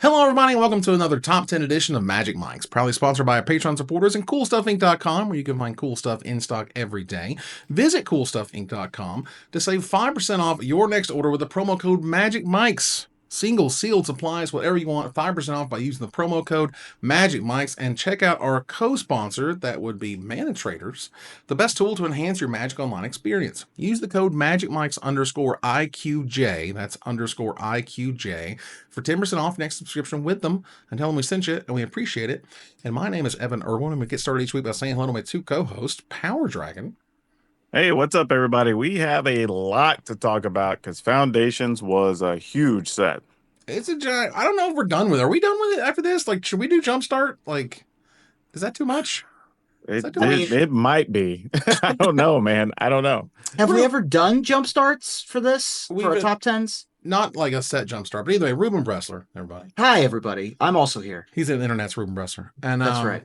Hello, everybody, and welcome to another Top 10 edition of Magic Minds, proudly sponsored by our Patreon supporters and CoolStuffInc.com, where you can find cool stuff in stock every day. Visit CoolStuffInc.com to save 5% off your next order with the promo code MagicMikes. Single, sealed supplies, whatever you want, 5% off by using the promo code MagicMikes. And check out our co-sponsor, that would be Mana Traders, the best tool to enhance your Magic Online experience. Use the code MagicMikes_IQJ, that's _IQJ, for 10% off next subscription with them, and tell them we sent you, and we appreciate it. And my name is Evan Irwin, and we get started each week by saying hello to my two co-hosts, Power Dragon. Hey, what's up, everybody? We have a lot to talk about because Foundations was a huge set. It's a giant. I don't know if we're done with it. Are we done with it after this? Like, should we do Jumpstart? Like, is that too much? It might be. I don't know, man. I don't know. Have we ever done Jumpstarts for this? For our top tens? Not like a set Jumpstart, but either way, Ruben Bressler, everybody. Hi, everybody. I'm also here. He's an internet's Ruben Bressler. And that's right.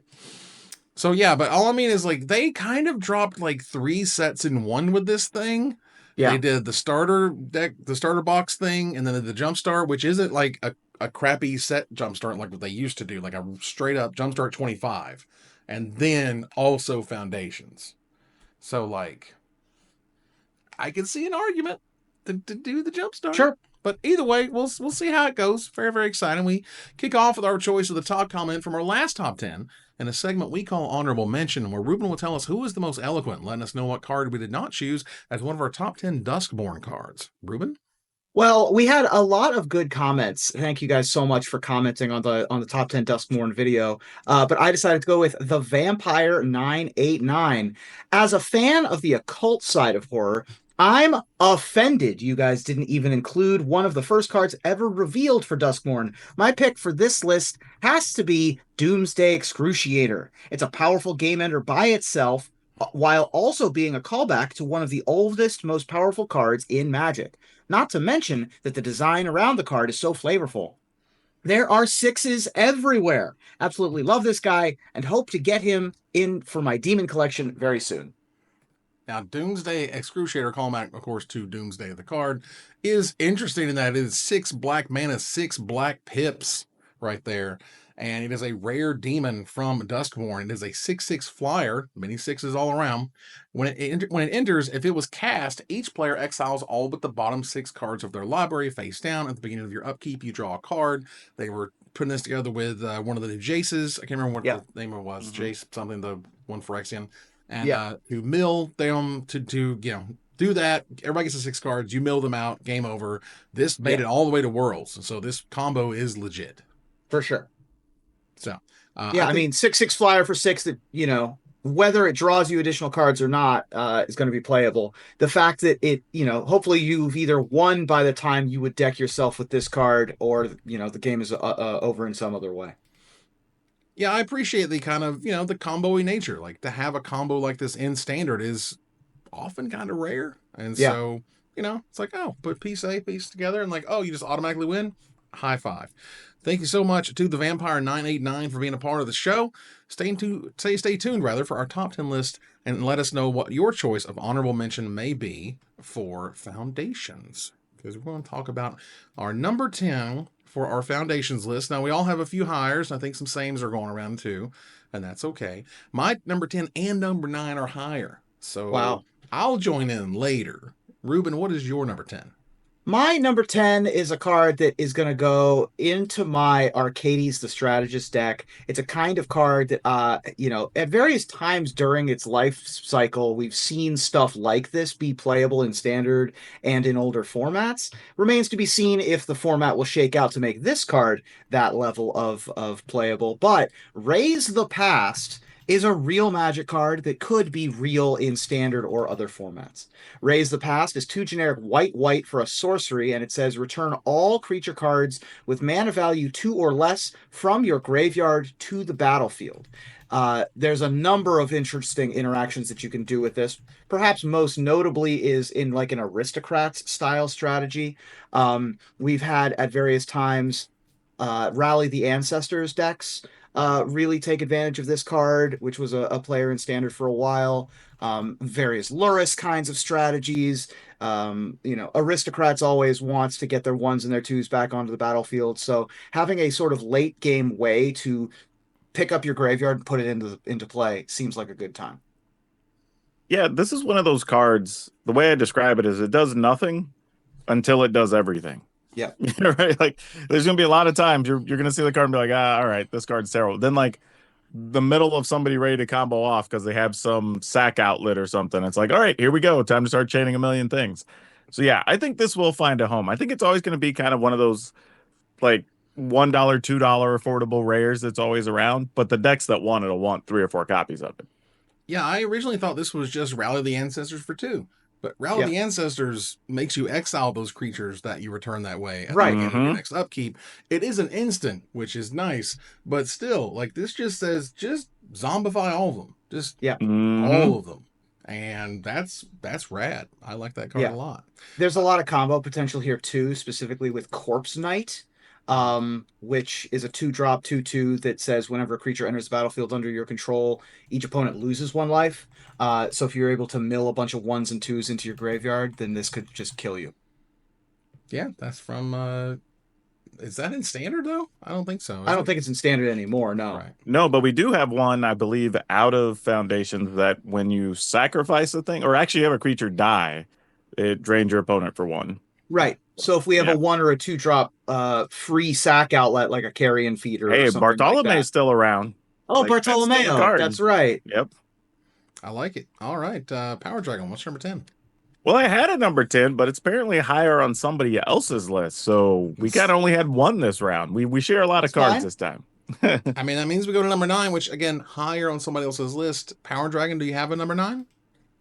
So yeah, but all I mean is like they kind of dropped like 3 sets in one with this thing. Yeah. They did the starter deck, the starter box thing, and then the Jumpstart, which isn't like a crappy set Jumpstart like what they used to do, like a straight up Jumpstart 25. And then also Foundations. So like I can see an argument to do the Jumpstart. Sure. But either way, we'll see how it goes. Very, very exciting. We kick off with our choice of the top comment from our last top 10 in a segment we call Honorable Mention, where Ruben will tell us who is the most eloquent, letting us know what card we did not choose as one of our top 10 Duskborn cards. Ruben? Well, we had a lot of good comments. Thank you guys so much for commenting on the top 10 Duskborn video. But I decided to go with the Vampire 989. As a fan of the occult side of horror, I'm offended you guys didn't even include one of the first cards ever revealed for Duskborn. My pick for this list has to be Doomsday Excruciator. It's a powerful game ender by itself, while also being a callback to one of the oldest, most powerful cards in Magic. Not to mention that the design around the card is so flavorful. There are 6s everywhere. Absolutely love this guy and hope to get him in for my Demon collection very soon. Now, Doomsday Excruciator, callback, of course, to Doomsday, the card, is interesting in that it is 6 black mana, 6 black pips right there. And it is a rare demon from Duskborn. It is a 6/6 flyer, many 6s all around. When it enters, if it was cast, each player exiles all but the bottom 6 cards of their library face down. At the beginning of your upkeep, you draw a card. They were putting this together with one of the new Jaces. I can't remember what the name of it was. Mm-hmm. Jace something, the one Phyrexian. And to mill them to do that. Everybody gets the 6 cards. You mill them out. Game over. This made it all the way to Worlds. So this combo is legit. For sure. So, I mean, 6/6 flyer for 6 that, whether it draws you additional cards or not, is going to be playable. The fact that it, hopefully you've either won by the time you would deck yourself with this card or, the game is over in some other way. Yeah, I appreciate the kind of, the combo-y nature. Like, to have a combo like this in Standard is often kind of rare. And so, it's like, put piece A, piece together, and like, you just automatically win. High five. Thank you so much to the Vampire 989 for being a part of the show. Stay tuned for our top 10 list and let us know what your choice of honorable mention may be for Foundations. Because we're going to talk about our number 10 for our Foundations list. Now, we all have a few hires. I think some sames are going around too, and that's okay. My number 10 and number 9 are higher. So I'll join in later. Ruben, what is your number 10? My number 10 is a card that is going to go into my Arcades the Strategist deck. It's a kind of card that, at various times during its life cycle, we've seen stuff like this be playable in Standard and in older formats. Remains to be seen if the format will shake out to make this card that level of playable. But Raise the Past is a real Magic card that could be real in Standard or other formats. Raise the Past is 2 generic white for a sorcery, and it says return all creature cards with mana value 2 or less from your graveyard to the battlefield. There's a number of interesting interactions that you can do with this. Perhaps most notably is in like an Aristocrats style strategy. We've had at various times Rally the Ancestors decks really take advantage of this card, which was a player in standard for a while. Various Lurrus kinds of strategies. Aristocrats always wants to get their ones and their twos back onto the battlefield. So having a sort of late game way to pick up your graveyard and put it into play seems like a good time. Yeah, this is one of those cards. The way I describe it is it does nothing until it does everything. Yeah. Right? Like there's gonna be a lot of times you're gonna see the card and be like, all right, this card's terrible. Then like the middle of somebody ready to combo off because they have some sack outlet or something. It's like, all right, here we go. Time to start chaining a million things. So yeah, I think this will find a home. I think it's always gonna be kind of one of those like $1, $2 affordable rares that's always around, but the decks that want it'll want 3 or 4 copies of it. Yeah, I originally thought this was just Rally the Ancestors for 2. But Rally the Ancestors makes you exile those creatures that you return that way at the beginning of your next upkeep. It is an instant, which is nice, but still, like this just says just zombify all of them. Just all of them. And that's rad. I like that card a lot. There's a lot of combo potential here too, specifically with Corpse Knight, which is a 2-drop 2/2 that says whenever a creature enters the battlefield under your control, each opponent loses 1 life. So if you're able to mill a bunch of 1s and 2s into your graveyard, then this could just kill you. Yeah, that's from is that in standard though? I don't think so. I don't think it's in standard anymore, no. Right. No, but we do have one, I believe, out of Foundations that when you sacrifice a thing, or actually have a creature die, it drains your opponent for 1. Right. So if we have a 1 or a 2-drop free sack outlet like a Carrion Feeder or something Bartolome like is still around. Oh, like, Bartolomeo. That's right. Yep. I like it. All right. Power Dragon, what's number 10? Well, I had a number 10, but it's apparently higher on somebody else's list. So we kind of only had one this round. We share a lot of cards this time. I mean, that means we go to number 9, which again, higher on somebody else's list. Power Dragon, do you have a number 9?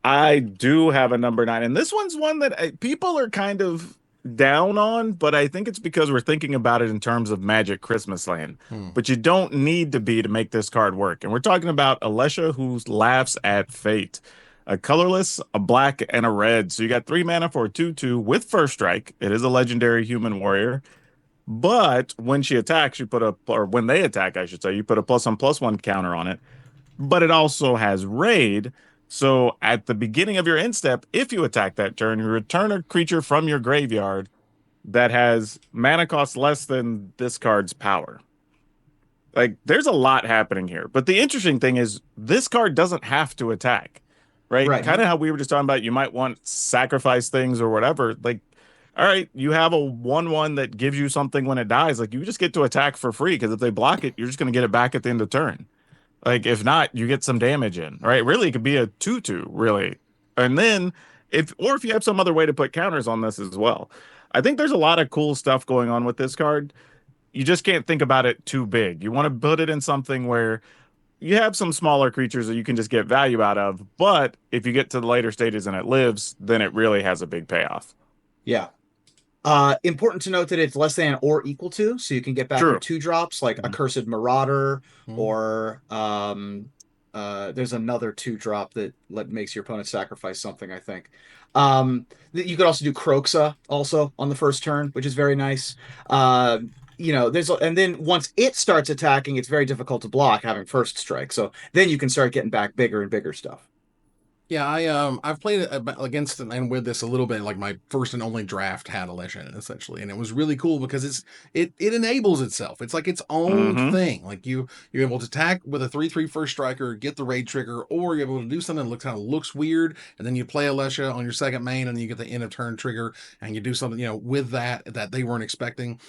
I do have a number 9. And this one's one that people are kind of down on, but I think it's because we're thinking about it in terms of Magic Christmas Land. But you don't need to be to make this card work. And we're talking about Alesha, who laughs at fate. A colorless, a black, and a red. So you got 3 mana for a 2/2 with first strike. It is a legendary human warrior. But when she attacks, when they attack, I should say, you put a +1/+1 counter on it. But it also has raid. So at the beginning of your end step, if you attack that turn, you return a creature from your graveyard that has mana cost less than this card's power. Like, there's a lot happening here. But the interesting thing is this card doesn't have to attack. Right? Kind of how we were just talking about, you might want sacrifice things or whatever. Like, all right, you have a 1/1 that gives you something when it dies. Like, you just get to attack for free because if they block it, you're just going to get it back at the end of turn. Like, if not, you get some damage in, right? Really, it could be a 2/2, really. And then, if you have some other way to put counters on this as well. I think there's a lot of cool stuff going on with this card. You just can't think about it too big. You want to put it in something where you have some smaller creatures that you can just get value out of, but if you get to the later stages and it lives, then it really has a big payoff. Yeah. Important to note that it's less than or equal to, so you can get back to 2-drops like Accursed Marauder, or there's another 2-drop that makes your opponent sacrifice something, I think. You could also do Kroxa also on the first turn, which is very nice. And then once it starts attacking, it's very difficult to block having first strike. So then you can start getting back bigger and bigger stuff. Yeah, I've played against and with this a little bit. Like my first and only draft had Alesha in it, essentially, and it was really cool because it enables itself. It's like its own thing. Like you're able to attack with a 3/3 first striker, get the raid trigger, or you're able to do something that looks weird, and then you play Alesha on your second main, and then you get the end of turn trigger, and you do something with that they weren't expecting.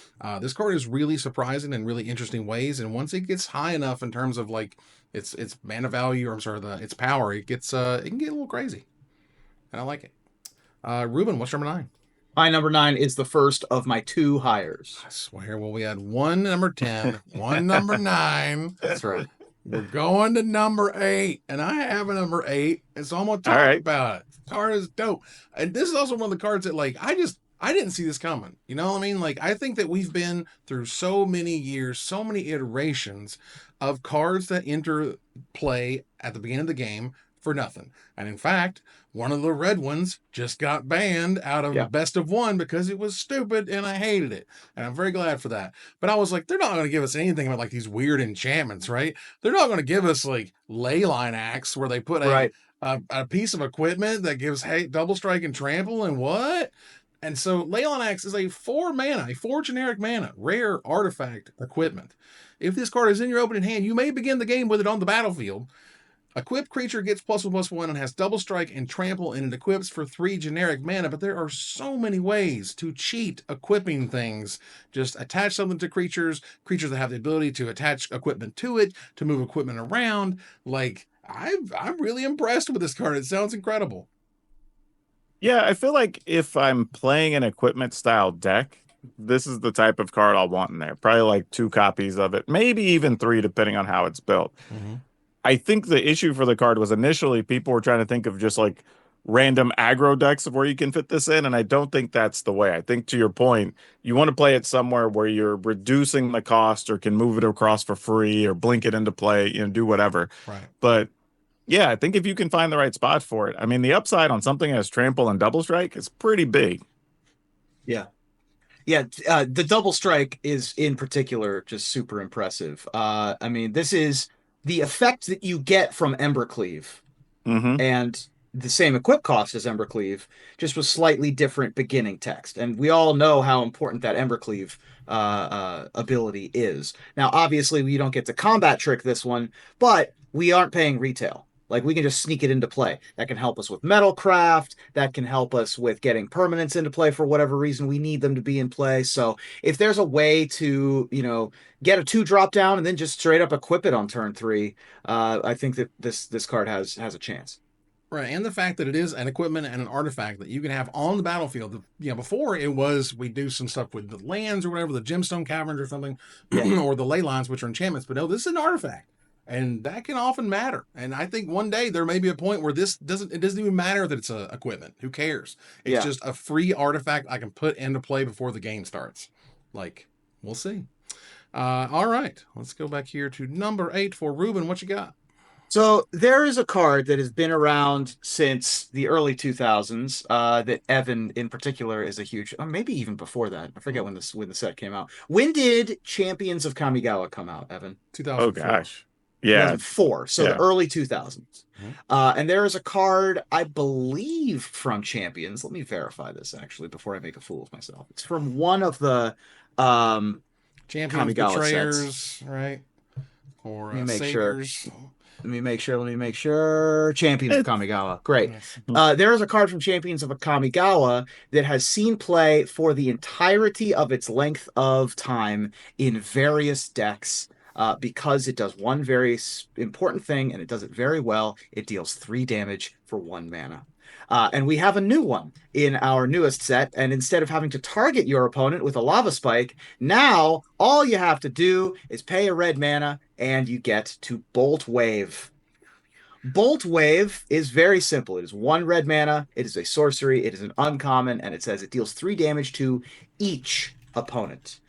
This card is really surprising in really interesting ways, and once it gets high enough in terms of like its mana value, or I'm sorry, its power, it can get a little crazy, and I like it. Ruben, what's number 9? My number 9 is the first of my 2 hires. I swear, well, we had one number 10, one number 9. That's right. We're going to number 8, and I have a number 8, and so I'm gonna talk about it. The card is dope, and this is also one of the cards that like I didn't see this coming. You know what I mean? Like, I think that we've been through so many years, so many iterations of cards that enter play at the beginning of the game for nothing. And in fact, one of the red ones just got banned out of best of one because it was stupid and I hated it. And I'm very glad for that. But I was like, they're not going to give us anything about like these weird enchantments, right? They're not going to give us like Leyline Axe where they put a piece of equipment that gives double strike and trample and what? And so Leyline Axe is a 4 generic mana, rare artifact equipment. If this card is in your opening hand, you may begin the game with it on the battlefield. Equipped creature gets +1/+1 and has double strike and trample, and it equips for 3 generic mana, but there are so many ways to cheat equipping things. Just attach something to creatures that have the ability to attach equipment to it, to move equipment around. Like, I'm really impressed with this card. It sounds incredible. Yeah, I feel like if I'm playing an equipment style deck, this is the type of card I'll want in there. Probably like 2 copies of it, maybe even 3, depending on how it's built. Mm-hmm. I think the issue for the card was initially people were trying to think of just like random aggro decks of where you can fit this in, and I don't think that's the way. I think, to your point, you want to play it somewhere where you're reducing the cost or can move it across for free or blink it into play, do whatever. Right. But yeah, I think if you can find the right spot for it. I mean, the upside on something as trample and double strike is pretty big. Yeah. Yeah, the double strike is in particular just super impressive. I mean, this is the effect that you get from Embercleave, and the same equip cost as Embercleave, just with slightly different beginning text. And we all know how important that Embercleave ability is. Now, obviously, we don't get to combat trick this one, but we aren't paying retail. Like, we can just sneak it into play. That can help us with Metalcraft. That can help us with getting permanents into play for whatever reason we need them to be in play. So if there's a way to, get a 2 drop down and then just straight up equip it on turn 3, I think that this card has a chance. Right, and the fact that it is an equipment and an artifact that you can have on the battlefield. Before it was we do some stuff with the lands or whatever, the Gemstone Caverns or something, or the ley lines, which are enchantments. But no, this is an artifact. And that can often matter. And I think one day there may be a point where it doesn't even matter that it's a equipment. Who cares? It's just a free artifact I can put into play before the game starts. Like, we'll see. All right. Let's go back here to number 8 for Ruben. What you got? So there is a card that has been around since the early 2000s that Evan in particular is a huge, or maybe even before that. I forget when the set came out. When did Champions of Kamigawa come out, Evan? 2004. Oh, gosh. Yeah. 2004, so the early 2000s. Mm-hmm. And there is a card, I believe, from Champions. Let me verify this, actually, before I make a fool of myself. It's from one of the Champions Kamigawa Betrayers, sets. Right? Or Let me make Saviors. sure. Let me make sure. Champions of Kamigawa. Great. Yes. There is a card from Champions of Kamigawa that has seen play for the entirety of its length of time in various decks. Because it does one very important thing, and it does it very well. It deals 3 damage for 1 mana. And we have a new one in our newest set, and instead of having to target your opponent with a Lava Spike, now all you have to do is pay a red mana, and you get to Bolt Wave. Bolt Wave is very simple. It is 1 red mana, it is a sorcery, it is an uncommon, and it says it deals 3 damage to each opponent.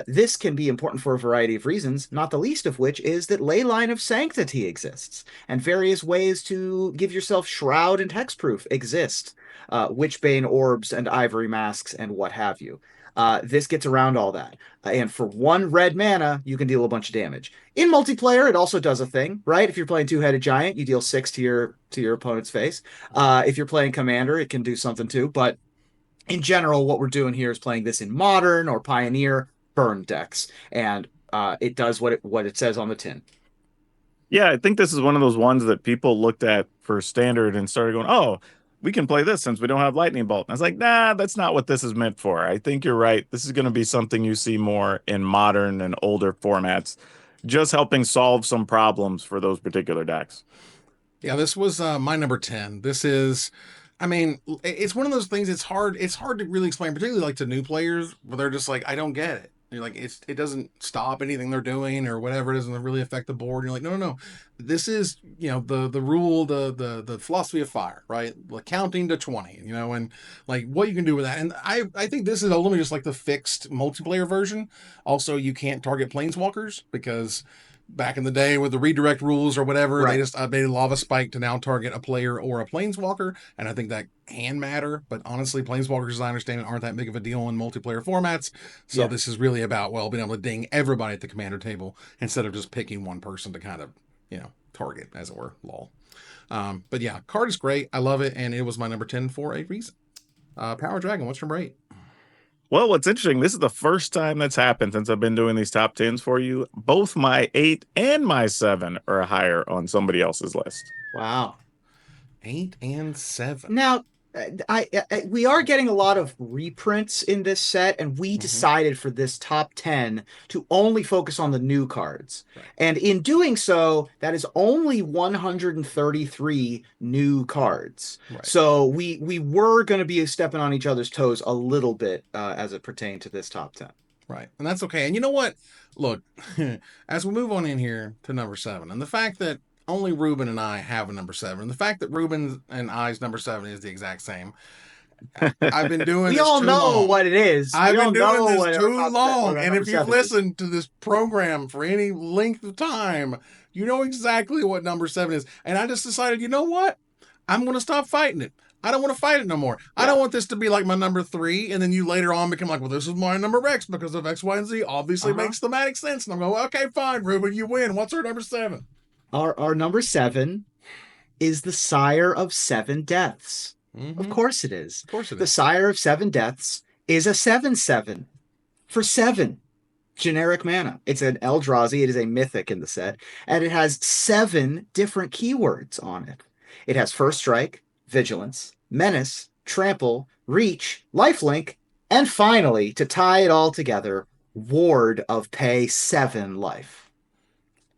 This can be important for a variety of reasons, not the least of which is that Leyline of Sanctity exists, and various ways to give yourself Shroud and Hexproof exist, Witchbane Orbs and Ivory Masks and what have you. This gets around all that. And for 1 red mana, you can deal a bunch of damage. In multiplayer, it also does a thing, right? If you're playing 2-Headed Giant, you deal 6 to your opponent's face. If you're playing Commander, it can do something too, but in general, what we're doing here is playing this in Modern or Pioneer burn decks, and it does what it says on the tin. Yeah, I think this is one of those ones that people looked at for Standard and started going, oh, we can play this since we don't have Lightning Bolt. And I was like, nah, that's not what this is meant for. I think you're right. This is going to be something you see more in Modern and older formats, just helping solve some problems for those particular decks. Yeah, this was my number 10. This is... I mean, it's one of those things. It's hard to really explain, particularly like to new players, where they're just like, I don't get it. You're like, it doesn't stop anything they're doing or whatever. It doesn't really affect the board. You're like, no. This is, the rule, the philosophy of fire, right? Like counting to 20, and like what you can do with that. And I think this is only just like the fixed multiplayer version. Also, you can't target planeswalkers because back in the day with the redirect rules or whatever, Right. they just updated Lava Spike to now target a player or a planeswalker, and I think that can matter. But honestly, planeswalkers, as I understand it, aren't that big of a deal in multiplayer formats. So Yeah. this is really about being able to ding everybody at the commander table instead of just picking one person to kind of target, as it were. Lol. But yeah, card is great. I love it, and it was my number 10 for a reason. Power Dragon, what's number 8? Well, what's interesting, this is the first time that's happened since I've been doing these top 10s for you. Both my 8 and my 7 are higher on somebody else's list. Wow. 8 and 7. Now, we are getting a lot of reprints in this set, and we decided for this top 10 to only focus on the new cards. Right. And in doing so, that is only 133 new cards. Right. So we were going to be stepping on each other's toes a little bit as it pertained to this top 10. Right. And that's okay. And you know what? Look, as we move on in here to number 7, and the fact that only Ruben and I have a number 7, and the fact that Ruben and I's number 7 is the exact same. I've been doing we this all too know long. what it is. I've We been all doing know this what too our long. what our And number if you've 7 is. listened to this program for any length of time, you know exactly what number 7 is. And I just decided, you know what? I'm going to stop fighting it. I don't want to fight it no more. I don't want this to be like my number 3, and then you later on become like, well, this is my number X because of X, Y, and Z. Obviously makes thematic sense. And I'm going, okay, fine, Ruben, you win. What's our number 7? Our number 7 is the Sire of Seven Deaths. Mm-hmm. Of course it is. Of course it is. The Sire of Seven Deaths is a 7/7 for 7 generic mana. It's an Eldrazi. It is a mythic in the set, and it has 7 different keywords on it. It has First Strike, Vigilance, Menace, Trample, Reach, Lifelink, and finally, to tie it all together, Ward of Pay 7 life.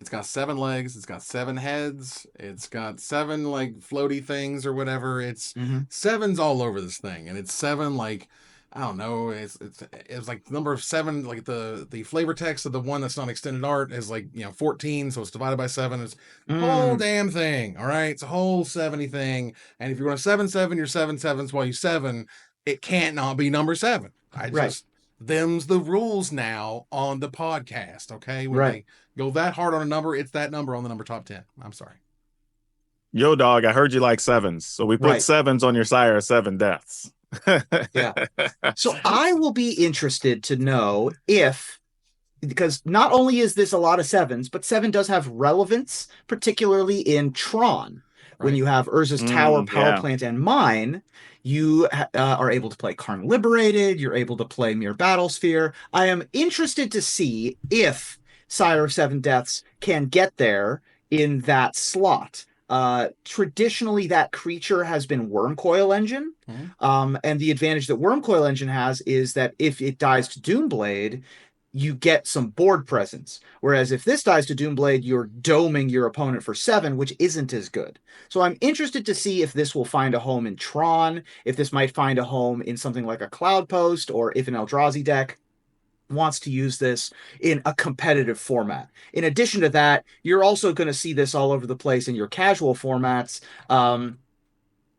It's got 7 legs. It's got 7 heads. It's got 7 like floaty things or whatever. It's 7's all over this thing, and it's 7 like I don't know. It's like the number of 7. Like the flavor text of the one that's not extended art is like 14, so it's divided by 7. It's the whole damn thing. All right, it's a whole 70 thing. And if you're going to 7/7, you're 7/7s while you 7. It can't not be number 7. Them's the rules now on the podcast. Okay, when they go that hard on a number, it's that number on the number top 10. I'm sorry. Yo, dog, I heard you like 7s. So we put 7s on your Sire of Seven Deaths. Yeah. So I will be interested to know because not only is this a lot of 7s, but 7 does have relevance, particularly in Tron. When you have Urza's Tower, Power Plant, and Mine, you are able to play Karn Liberated. You're able to play Mere Battlesphere. I am interested to see if Sire of Seven Deaths can get there in that slot. Traditionally, that creature has been Wormcoil Engine. And the advantage that Wormcoil Engine has is that if it dies to Doomblade, you get some board presence. Whereas if this dies to Doomblade, you're doming your opponent for 7, which isn't as good. So I'm interested to see if this will find a home in Tron, if this might find a home in something like a Cloud Post, or if an Eldrazi deck wants to use this in a competitive format. In addition to that, you're also going to see this all over the place in your casual formats.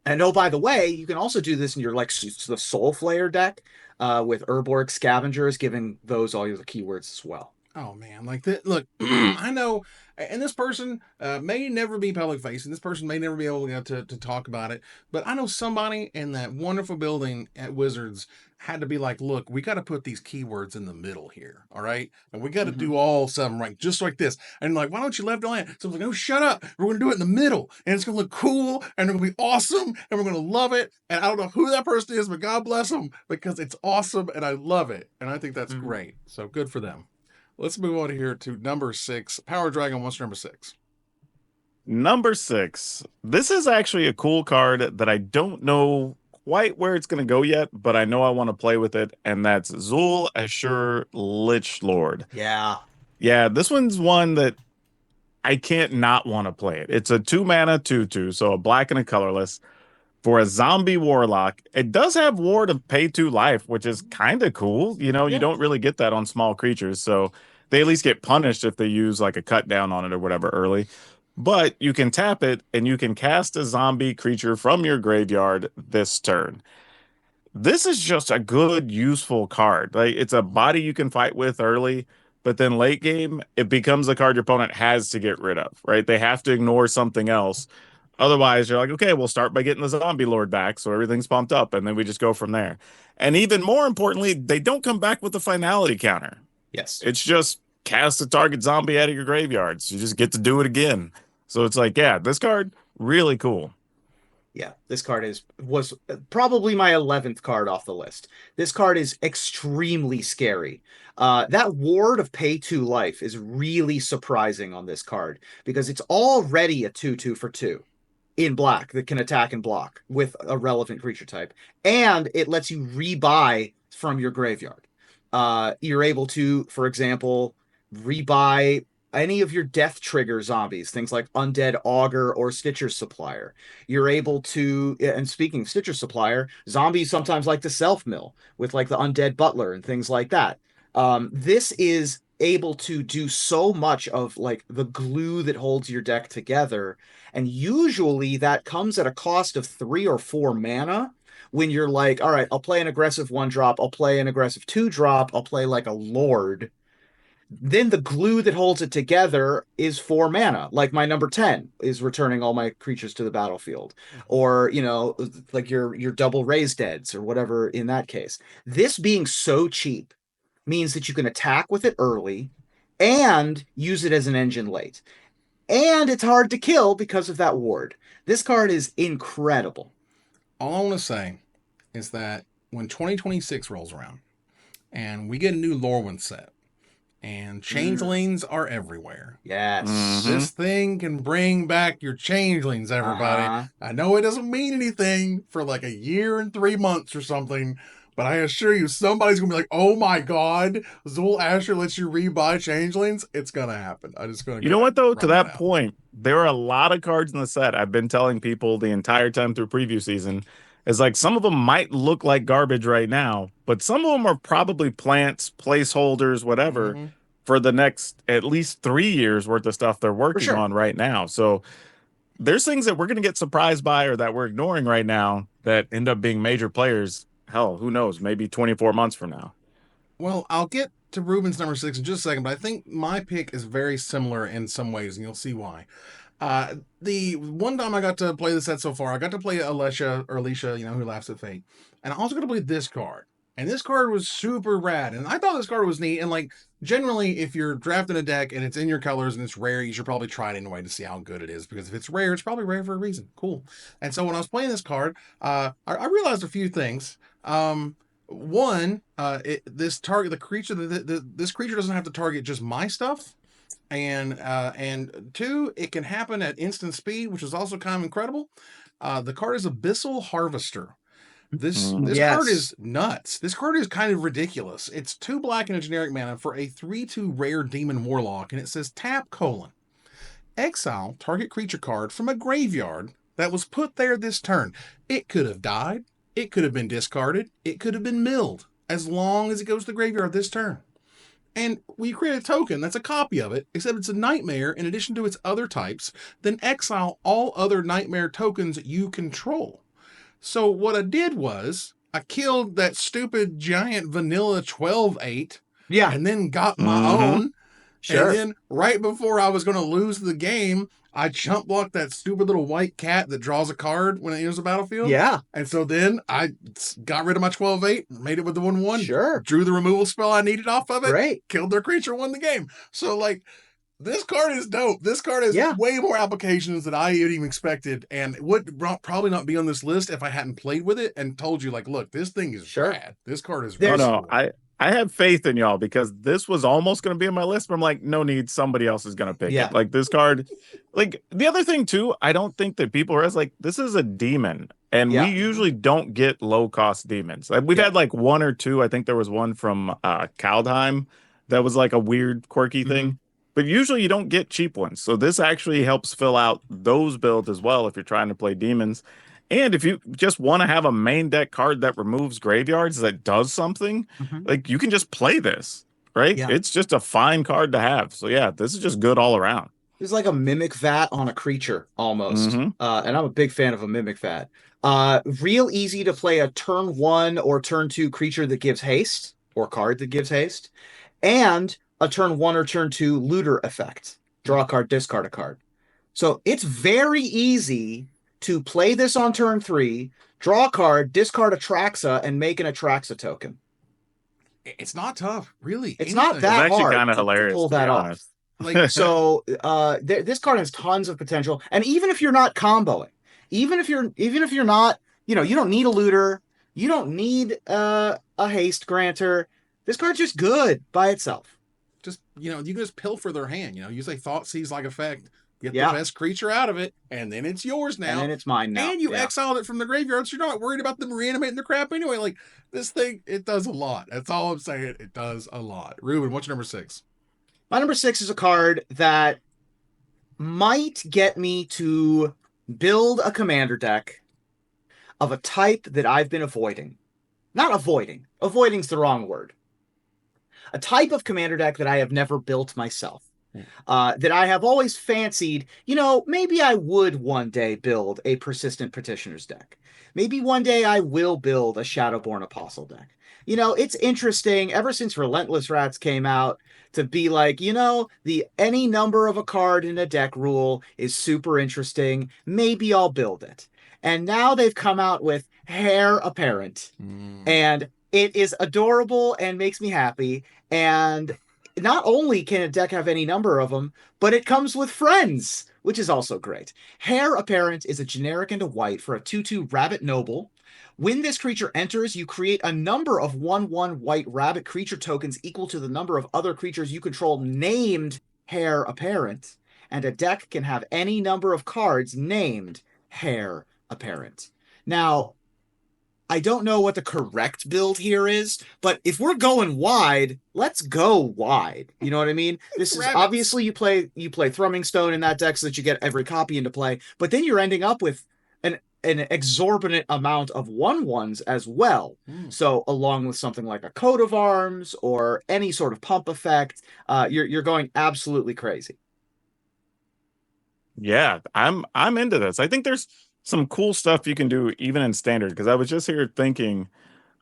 And oh, by the way, you can also do this in your the Soul Flayer deck with Urborg Scavengers, giving those all your keywords as well. Oh man, like that. Look, I know, and this person may never be public facing. This person may never be able to talk about it. But I know somebody in that wonderful building at Wizards had to be like, look, we got to put these keywords in the middle here, all right? And we got to do all 7 right, just like this. And like, why don't you left land? So I was like, oh, shut up. We're going to do it in the middle. And it's going to look cool. And it's going to be awesome. And we're going to love it. And I don't know who that person is, but God bless them because it's awesome. And I love it. And I think that's great. So good for them. Let's move on here to number 6. Power Dragon, what's number 6? Number 6. This is actually a cool card that I don't know quite where it's going to go yet, but I know I want to play with it, and that's Zul Ashur Lich Lord. Yeah. Yeah, this one's one that I can't not want to play it. It's a 2-mana 2/2, so a black and a colorless for a zombie warlock. It does have Ward of Pay 2 life, which is kind of cool. You don't really get that on small creatures, so they at least get punished if they use like a cut down on it or whatever early. But you can tap it, and you can cast a zombie creature from your graveyard this turn. This is just a good, useful card. Like, it's a body you can fight with early, but then late game, it becomes a card your opponent has to get rid of, right? They have to ignore something else. Otherwise, you're like, okay, we'll start by getting the zombie lord back, so everything's pumped up, and then we just go from there. And even more importantly, they don't come back with the finality counter. Yes. It's just cast a target zombie out of your graveyards. You just get to do it again. So it's like, yeah, this card, really cool. Yeah, this card was probably my 11th card off the list. This card is extremely scary. That ward of pay 2 life is really surprising on this card because it's already a 2/2 for 2 in black that can attack and block with a relevant creature type. And it lets you rebuy from your graveyard. You're able to, for example, rebuy any of your death trigger zombies, things like Undead Augur or Stitcher Supplier. You're able to, and speaking of Stitcher Supplier, zombies sometimes like to self-mill with like the Undead Butler and things like that. This is able to do so much of like the glue that holds your deck together. And usually that comes at a cost of 3 or 4 mana when you're like, all right, I'll play an aggressive 1-drop, I'll play an aggressive 2-drop, I'll play like a Lord. Then the glue that holds it together is 4 mana. Like my number 10 is returning all my creatures to the battlefield. Or, you know, like your double raised deads or whatever in that case. This being so cheap means that you can attack with it early and use it as an engine late. And it's hard to kill because of that ward. This card is incredible. All I want to say is that when 2026 rolls around and we get a new Lorwyn set, and changelings are everywhere. Yes. This thing can bring back your changelings, everybody. I know it doesn't mean anything for like a year and 3 months or something, but I assure you, somebody's going to be like, oh my God, Zul Asher lets you rebuy changelings. It's going to happen. I just going to. You know what, though? To that point, there are a lot of cards in the set. I've been telling people the entire time through preview season is like some of them might look like garbage right now, but some of them are probably plants, placeholders, whatever, for the next at least 3 years worth of stuff they're working on right now. So there's things that we're going to get surprised by or that we're ignoring right now that end up being major players. Hell, who knows? Maybe 24 months from now. Well, I'll get to Ruben's number 6 in just a second, but I think my pick is very similar in some ways, and you'll see why. The one time I got to play the set so far, I got to play Alicia, you know, Who Laughs at Fate. And I also got to play this card. And this card was super rad. And I thought this card was neat. And like, generally, if you're drafting a deck and it's in your colors and it's rare, you should probably try it anyway to see how good it is. Because if it's rare, it's probably rare for a reason. Cool. And so when I was playing this card, I realized a few things. One, this creature doesn't have to target just my stuff. And 2, it can happen at instant speed, which is also kind of incredible. The card is Abyssal Harvester. This card is nuts. This card is kind of ridiculous. It's 2 black and a generic mana for a 3/2 rare demon warlock, and it says tap : exile target creature card from a graveyard that was put there this turn. It could have died. It could have been discarded. It could have been milled. As long as it goes to the graveyard this turn. And when you create a token that's a copy of it, except it's a nightmare in addition to its other types, then exile all other nightmare tokens you control. So what I did was I killed that stupid giant vanilla 12/8. Yeah. And then got my own. Sure. And then right before I was going to lose the game, I chump blocked that stupid little white cat that draws a card when it enters the battlefield. Yeah. And so then I got rid of my 12/8, made it with the 1/1. Sure. Drew the removal spell I needed off of it. Great. Killed their creature, won the game. So like, this card is dope. This card has way more applications than I even expected, and it would probably not be on this list if I hadn't played with it and told you, like, look, this thing is rad. This card is really cool. I have faith in y'all because this was almost going to be on my list, but I'm like, no need. Somebody else is going to pick it. Like this card. Like the other thing too, I don't think that people are as like, this is a demon. And we usually don't get low cost demons. Like, we've had like 1 or 2. I think there was one from Kaldheim that was like a weird, quirky thing. But usually you don't get cheap ones. So this actually helps fill out those builds as well if you're trying to play demons. And if you just want to have a main deck card that removes graveyards that does something, like you can just play this, right? Yeah. It's just a fine card to have. So yeah, this is just good all around. It's like a Mimic Vat on a creature almost. And I'm a big fan of a Mimic Vat. Real easy to play a turn 1 or turn 2 creature that gives haste or card that gives haste. And a turn 1 or turn 2 looter effect. Draw a card, discard a card. So it's very easy to play this on turn 3, draw a card, discard Atraxa, and make an Atraxa token. It's not tough, really. It's not that it's actually hard kind of to hilarious pull to that be off. honest. Like, so this card has tons of potential, and even if you're not comboing, even if you're not, you don't need a looter, you don't need a haste granter. This card's just good by itself. Just you can just pilfer their hand. Use a Thoughtseize like effect, get the Yeah. best creature out of it, and then it's yours now. And then it's mine now. And you Yeah. exiled it from the graveyard, so you're not worried about them reanimating the crap anyway. Like this thing, it does a lot. That's all I'm saying. It does a lot. Ruben, what's your number 6? My number 6 is a card that might get me to build a commander deck of a type that I've been avoiding. Not avoiding. Avoiding's the wrong word. A type of commander deck that I have never built myself. That I have always fancied, maybe I would one day build a Persistent Petitioners deck. Maybe one day I will build a Shadowborn Apostle deck. It's interesting ever since Relentless Rats came out to be like, the any number of a card in a deck rule is super interesting. Maybe I'll build it. And now they've come out with Heir Apparent. And it is adorable and makes me happy. And not only can a deck have any number of them, but it comes with friends, which is also great. Heir Apparent is a generic and a white for a 2/2 Rabbit Noble. When this creature enters, you create a number of 1/1 white rabbit creature tokens equal to the number of other creatures you control named Heir Apparent, and a deck can have any number of cards named Heir Apparent. Now, I don't know what the correct build here is, but if we're going wide, let's go wide. You know what I mean? This is obviously you play Thrumming Stone in that deck so that you get every copy into play, but then you're ending up with an exorbitant amount of 1/1s as well. So along with something like a Coat of Arms or any sort of pump effect, you're going absolutely crazy. Yeah, I'm into this. I think there's some cool stuff you can do even in standard, because I was just here thinking,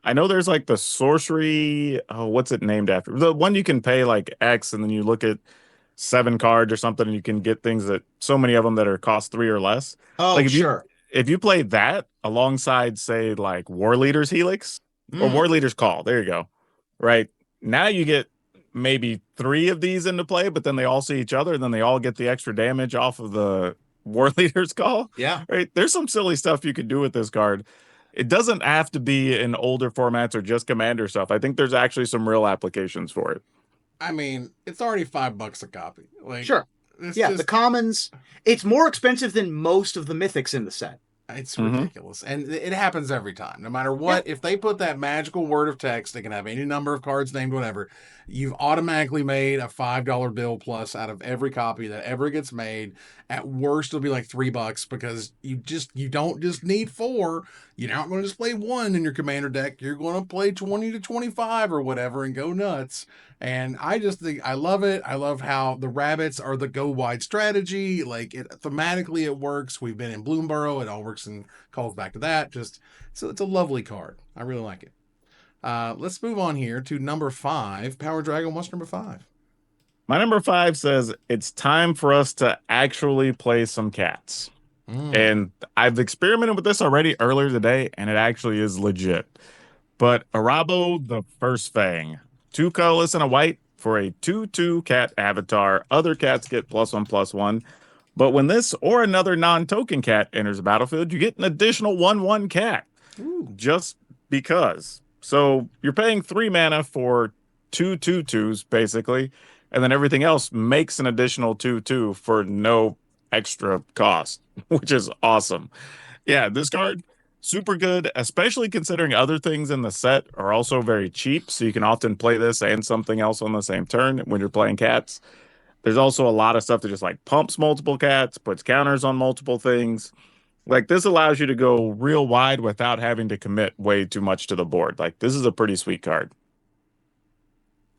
I know there's like the sorcery, what's it named after? The one you can pay like X and then you look at 7 cards or something and you can get things that so many of them that are cost 3 or less. Oh, like sure. If you play that alongside, say, like War Leader's Helix or War Leader's Call, there you go. Right now you get maybe 3 of these into play, but then they all see each other and then they all get the extra damage off of the War Leader's Call. Yeah. Right. There's some silly stuff you could do with this card. It doesn't have to be in older formats or just Commander stuff. I think there's actually some real applications for it. I mean, it's already $5 a copy. Like, sure. The commons, it's more expensive than most of the mythics in the set. It's ridiculous. And it happens every time. No matter what, if they put that magical word of text, they can have any number of cards named whatever. You've automatically made a $5 bill plus out of every copy that ever gets made. At worst, it'll be like $3 because you don't just need 4. You're not going to just play 1 in your commander deck. You're going to play 20 to 25 or whatever and go nuts. And I just think I love it. I love how the rabbits are the go wide strategy. Like thematically, it works. We've been in Bloomborough. It all works and calls back to that. So it's a lovely card. I really like it. Let's move on here to number 5. Power Dragon, what's number 5? My number 5 says it's time for us to actually play some cats. And I've experimented with this already earlier today, and it actually is legit. But Arabo the First Fang, 2 colorless and a white for a 2/2 cat avatar. Other cats get +1/+1. But when this or another non-token cat enters the battlefield, you get an additional 1/1 cat. Just because. So you're paying 3 mana for 2 2/2s, basically, and then everything else makes an additional 2/2 for no extra cost, which is awesome. Yeah, this card, super good, especially considering other things in the set are also very cheap, so you can often play this and something else on the same turn when you're playing cats. There's also a lot of stuff that just like pumps multiple cats, puts counters on multiple things. Like this allows you to go real wide without having to commit way too much to the board. Like this is a pretty sweet card.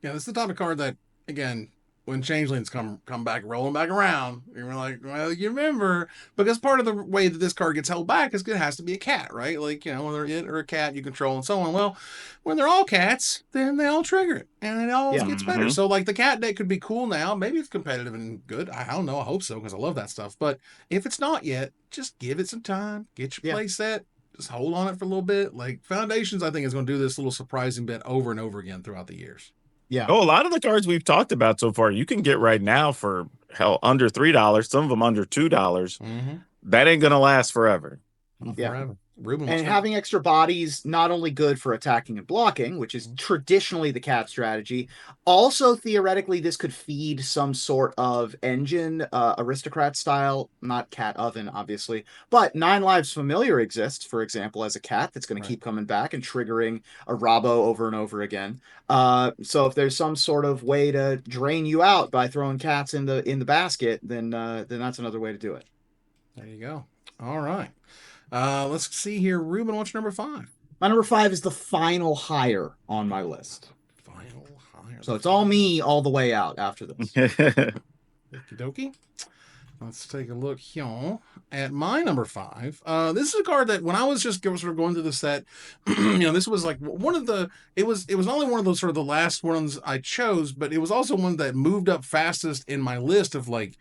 Yeah, this is the type of card that, again, when changelings come back rolling back around. You're like, well, you remember, because part of the way that this card gets held back is it has to be a cat, right? Like, you know, when they're it or a cat you control and so on. Well, when they're all cats, then they all trigger it and it all gets better. So like the cat deck could be cool now. Maybe it's competitive and good. I don't know. I hope so because I love that stuff. But if it's not yet, just give it some time. Get your play set. Just hold on it for a little bit. Like Foundations, I think is going to do this little surprising bit over and over again throughout the years. Yeah. Oh, a lot of the cards we've talked about so far, you can get right now for hell under $3. Some of them under $2. That ain't gonna last forever. Forever. Ruben, and having extra bodies, not only good for attacking and blocking, which is traditionally the cat strategy, also theoretically this could feed some sort of engine, aristocrat style, not cat oven, obviously, but 9 Lives Familiar exists, for example, as a cat that's going to keep coming back and triggering a Rabo over and over again. So if there's some sort of way to drain you out by throwing cats in the basket, then that's another way to do it. There you go. All right. Let's see here. Ruben, what's number 5? My number 5 is the final hire on my list. Final hire. So it's all me all the way out after this. Okie dokie. Let's take a look here at my number 5. This is a card that when I was just sort of going through the set, you know, this was like one of the, it was not only one of those sort of the last ones I chose, but it was also one that moved up fastest in my list of like,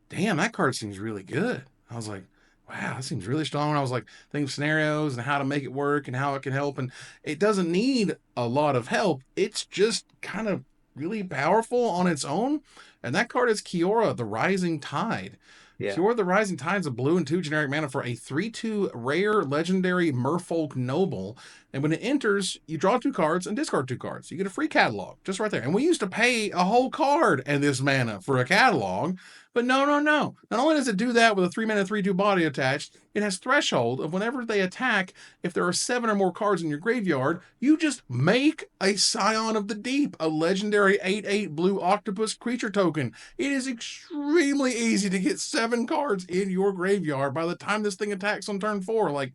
damn, that card seems really good. I was like, wow, that seems really strong. When I was like thinking of scenarios and how to make it work and how it can help. And it doesn't need a lot of help. It's just kind of really powerful on its own. And that card is Kiora, the Rising Tide. Yeah. Kiora, the Rising Tide is a blue and 2 generic mana for a 3/2 rare legendary Merfolk Noble. And when it enters, you draw 2 cards and discard 2 cards. You get a free catalog just right there. And we used to pay a whole card and this mana for a catalog. But no. Not only does it do that with a 3-mana 3/2 body attached, it has threshold of whenever they attack, if there are 7 or more cards in your graveyard, you just make a Scion of the Deep, a legendary 8/8 blue octopus creature token. It is extremely easy to get 7 cards in your graveyard by the time this thing attacks on turn 4. Like,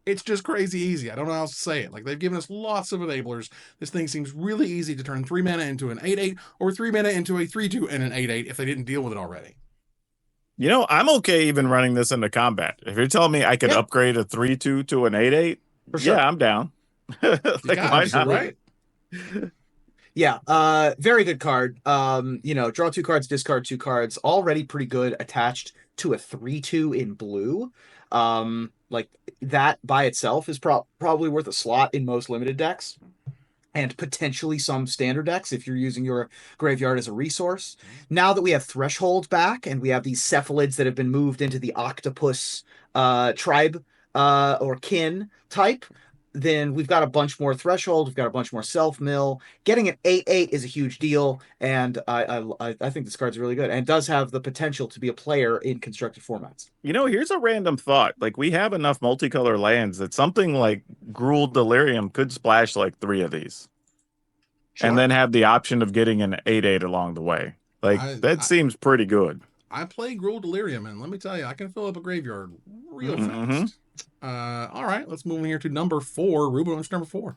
it's just crazy easy. I don't know how else to say it. Like, they've given us lots of enablers. This thing seems really easy to turn 3 mana into an 8/8 or 3 mana into a 3/2 and an 8/8 if they didn't deal with it already. You know, I'm okay even running this into combat. If you're telling me I could upgrade a 3/2 to an 8/8, sure. I'm down. Like, why not? Right? Yeah, very good card. You know, draw 2 cards, discard 2 cards. Already pretty good attached to a 3/2 in blue. Like that by itself is probably worth a slot in most limited decks, and potentially some standard decks if you're using your graveyard as a resource. Now that we have Threshold back and we have these cephalids that have been moved into the octopus tribe or kin type, then we've got a bunch more Threshold, we've got a bunch more self-mill. Getting an 8/8 is a huge deal, and I think this card's really good, and does have the potential to be a player in constructed formats. You know, here's a random thought. Like, we have enough multicolor lands that something like Gruul Delirium could splash like 3 of these. Sure. And then have the option of getting an 8/8 along the way. Like, that seems pretty good. I play Gruul Delirium, and let me tell you, I can fill up a graveyard real fast. All right, let's move in here to number 4. Ruben, what's number 4?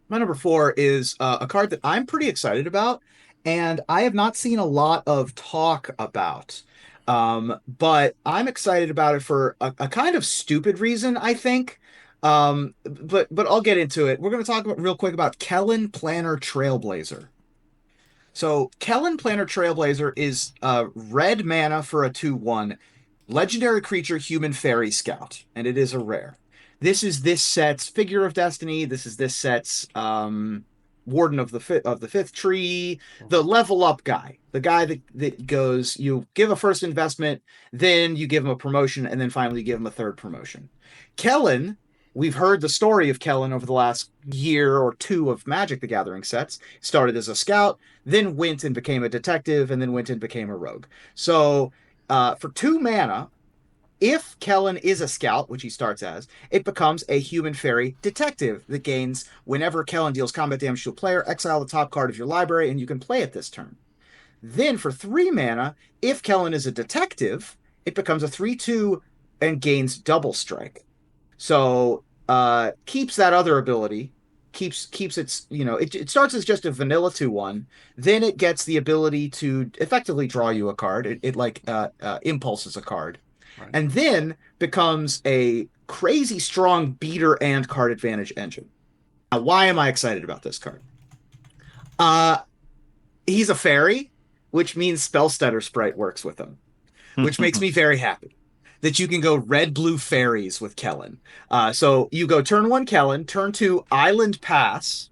My number 4 is a card that I'm pretty excited about, and I have not seen a lot of talk about. But I'm excited about it for a kind of stupid reason, I think. But I'll get into it. We're going to talk real quick about Kellen Planner Trailblazer. So Kellen Planner Trailblazer is red mana for a 2/1 legendary creature, human fairy scout, and it is a rare. This is this set's Figure of Destiny. This is this set's Warden of the Fifth Tree, the level up guy, the guy that goes, you give a first investment, then you give him a promotion, and then finally you give him a 3rd promotion. Kellen, we've heard the story of Kellen over the last year or 2 of Magic the Gathering sets. Started as a scout, then went and became a detective, and then went and became a rogue. So for 2 mana, if Kellen is a scout, which he starts as, it becomes a human fairy detective that gains whenever Kellen deals combat damage to a player, exile the top card of your library, and you can play it this turn. Then for 3 mana, if Kellen is a detective, it becomes a 3/2 and gains double strike. So keeps that other ability, keeps its, it starts as just a vanilla 2/1, then it gets the ability to effectively draw you a card. It like impulses a card, Right. and then becomes a crazy strong beater and card advantage engine. Now, why am I excited about this card? He's a fairy, which means Spellstutter Sprite works with him, which makes me very happy that you can go red-blue fairies with Kellen. So you go turn 1 Kellen, turn 2 Island Pass,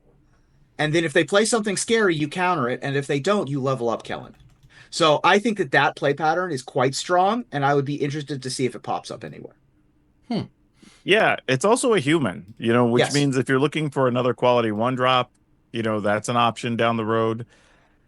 and then if they play something scary, you counter it, and if they don't, you level up Kellen. So I think that play pattern is quite strong, and I would be interested to see if it pops up anywhere. Yeah, it's also a human, which Yes. means if you're looking for another quality 1-drop, that's an option down the road.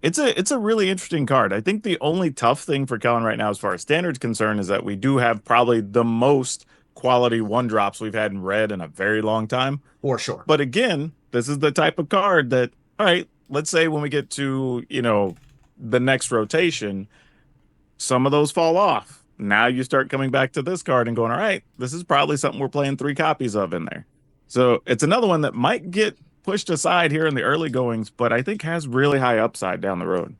It's a really interesting card. I think the only tough thing for Kellen right now, as far as standard's concerned, is that we do have probably the most quality 1-drops we've had in red in a very long time. For sure. But again, this is the type of card that, all right, let's say when we get to, the next rotation, some of those fall off. Now you start coming back to this card and going, all right, this is probably something we're playing 3 copies of in there. So it's another one that might get pushed aside here in the early goings, but I think has really high upside down the road.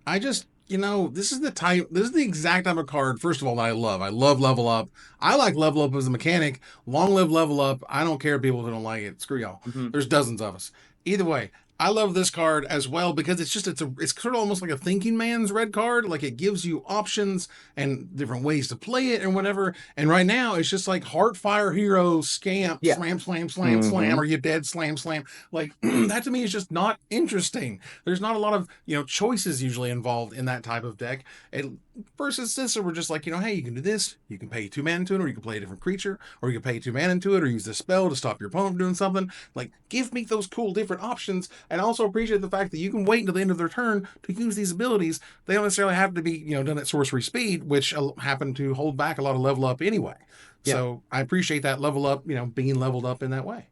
I just, this is the exact type of card, first of all, that I love. I love Level Up. I like Level Up as a mechanic. Long live Level Up. I don't care people who don't like it. Screw y'all. Mm-hmm. There's dozens of us. Either way, I love this card as well because it's sort of almost like a thinking man's red card. Like it gives you options and different ways to play it and whatever. And right now it's just like Heartfire Hero, Scamp, Yeah. slam, slam, slam, slam, or you dead, slam, slam. Like that to me is just not interesting. There's not a lot of, choices usually involved in that type of deck. Versus this, we're just like, hey, you can do this. You can pay 2 mana into it, or you can play a different creature, or you can pay 2 mana into it, or use this spell to stop your opponent from doing something. Like, give me those cool different options. And I also appreciate the fact that you can wait until the end of their turn to use these abilities. They don't necessarily have to be, done at sorcery speed, which happen to hold back a lot of level up anyway. Yeah. So I appreciate that level up, being leveled up in that way.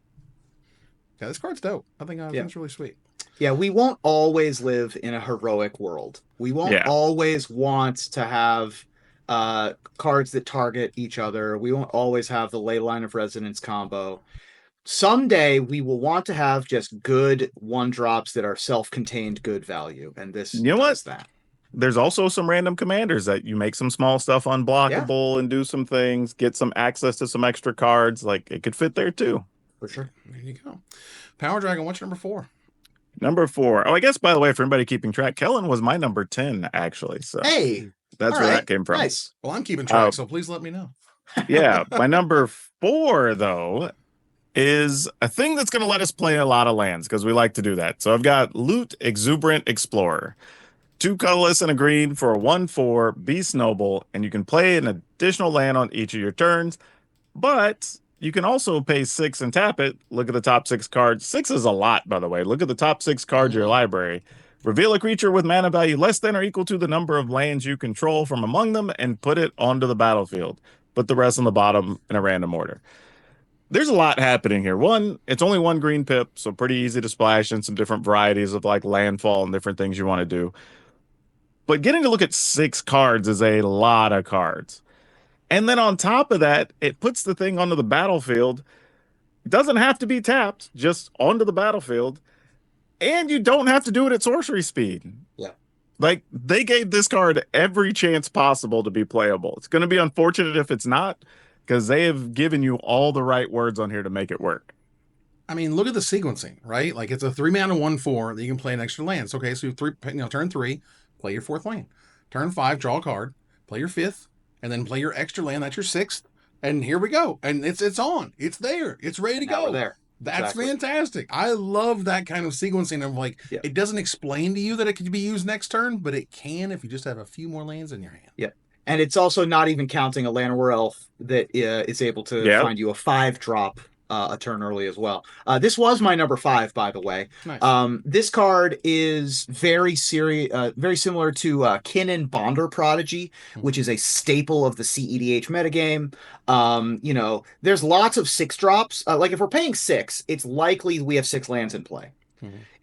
Yeah, this card's dope. I think it's really sweet. Yeah, we won't always live in a heroic world. We won't always want to have cards that target each other. We won't always have the Ley Line of Resonance combo. Someday we will want to have just good 1-drops that are self-contained good value, and this does that. There's also some random commanders that you make some small stuff unblockable and do some things, get some access to some extra cards. Like it could fit there too. For sure. There you go. Power Dragon, what's your number 4? Number 4. Oh, I guess, by the way, for anybody keeping track, Kellen was my number 10, actually. So hey, that's where that came from. Nice. Well, I'm keeping track, so please let me know. Yeah. My number 4, though, is a thing that's going to let us play a lot of lands because we like to do that. So I've got Loot Exuberant Explorer. 2 colorless and a green for a 1/4 Beast Noble, and you can play an additional land on each of your turns, but you can also pay 6 and tap it. Look at the top 6 cards. 6 is a lot, by the way. Look at the top 6 cards of your library. Reveal a creature with mana value less than or equal to the number of lands you control from among them and put it onto the battlefield. Put the rest on the bottom in a random order. There's a lot happening here. One, it's only 1 green pip, so pretty easy to splash in some different varieties of like landfall and different things you want to do. But getting to look at 6 cards is a lot of cards. And then on top of that, it puts the thing onto the battlefield. It doesn't have to be tapped, just onto the battlefield. And you don't have to do it at sorcery speed. Yeah. Like, they gave this card every chance possible to be playable. It's going to be unfortunate if it's not, because they have given you all the right words on here to make it work. I mean, look at the sequencing, right? Like, it's a 3 mana 1/4 that you can play an extra lands. Okay, so turn 3, play your 4th land. Turn 5, draw a card, play your 5th, and then play your extra land. That's your 6th. And here we go. And it's on. It's there. It's ready to go. We're there. That's fantastic. I love that kind of sequencing of like, it doesn't explain to you that it could be used next turn, but it can if you just have a few more lands in your hand. Yeah. And it's also not even counting a Llanowar Elf that is able to find you a 5-drop a turn early as well. This was my number 5, by the way. Nice. This card is very similar to Kinnan Bonder Prodigy, which is a staple of the CEDH metagame. There's lots of 6-drops. Like if we're paying 6, it's likely we have 6 lands in play.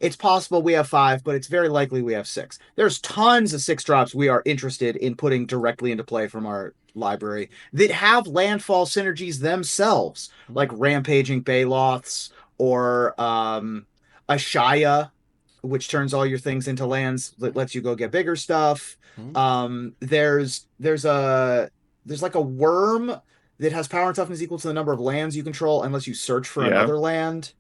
It's possible we have 5, but it's very likely we have 6. There's tons of 6-drops we are interested in putting directly into play from our library that have landfall synergies themselves, like Rampaging Baloths or a Shaya, which turns all your things into lands, that lets you go get bigger stuff. There's like a worm that has power and toughness equal to the number of lands you control unless you search for Yeah. another land.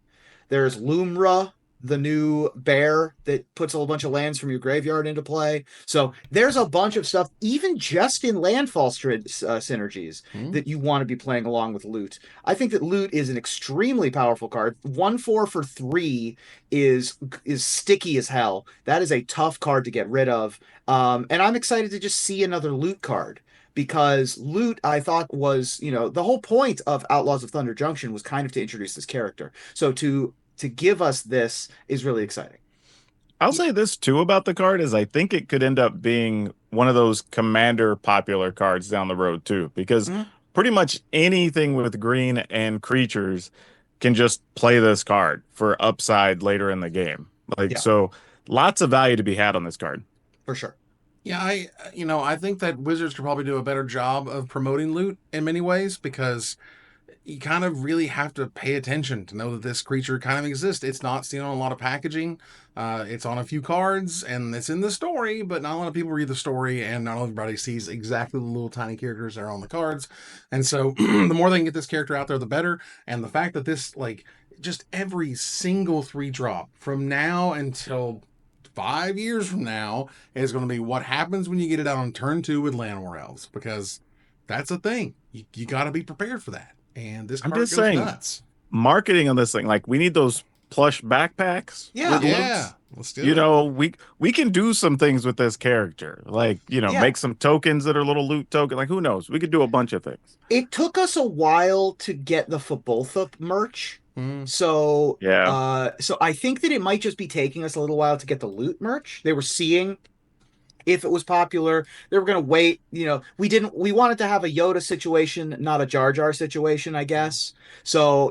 There's Lumra, the new bear that puts a whole bunch of lands from your graveyard into play. So there's a bunch of stuff, even just in landfall synergies, that you want to be playing along with Loot. I think that Loot is an extremely powerful card. 1/4 for 3 is sticky as hell. That is a tough card to get rid of. And I'm excited to just see another Loot card. Because Loot, I thought, was, the whole point of Outlaws of Thunder Junction was kind of to introduce this character. So to give us this is really exciting. I'll say this too about the card is I think it could end up being one of those commander popular cards down the road too, because pretty much anything with green and creatures can just play this card for upside later in the game. So lots of value to be had on this card. For sure. Yeah, I think that Wizards could probably do a better job of promoting Loot in many ways, because you kind of really have to pay attention to know that this creature kind of exists. It's not seen on a lot of packaging. It's on a few cards, and it's in the story, but not a lot of people read the story, and not everybody sees exactly the little tiny characters that are on the cards. And so the more they can get this character out there, the better. And the fact that this, like, just every single 3-drop from now until 5 years from now is going to be what happens when you get it out on turn 2 with Llanowar Elves, because that's a thing. You got to be prepared for that. And this card goes nuts. Marketing on this thing, like we need those plush backpacks. Yeah. Let's do it. We can do some things with this character, like make some tokens that are little loot token. Like who knows? We could do a bunch of things. It took us a while to get the Faboltha merch. So so I think that it might just be taking us a little while to get the Loot merch. They were seeing if it was popular. They were going to wait. We wanted to have a Yoda situation, not a Jar Jar situation, I guess. So,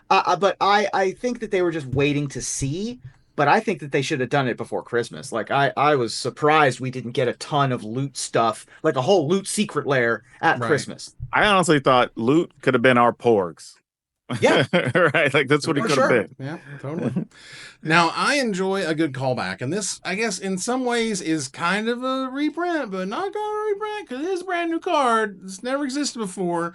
but I think that they were just waiting to see, but I think that they should have done it before Christmas. Like I was surprised we didn't get a ton of Loot stuff, like a whole Loot secret lair at Christmas. I honestly thought Loot could have been our Porgs. Yeah. Right. Like that's what it could have been. Yeah, totally. Now, I enjoy a good callback, and this, I guess, in some ways is kind of a reprint, but not going to reprint because it is a brand new card. It's never existed before,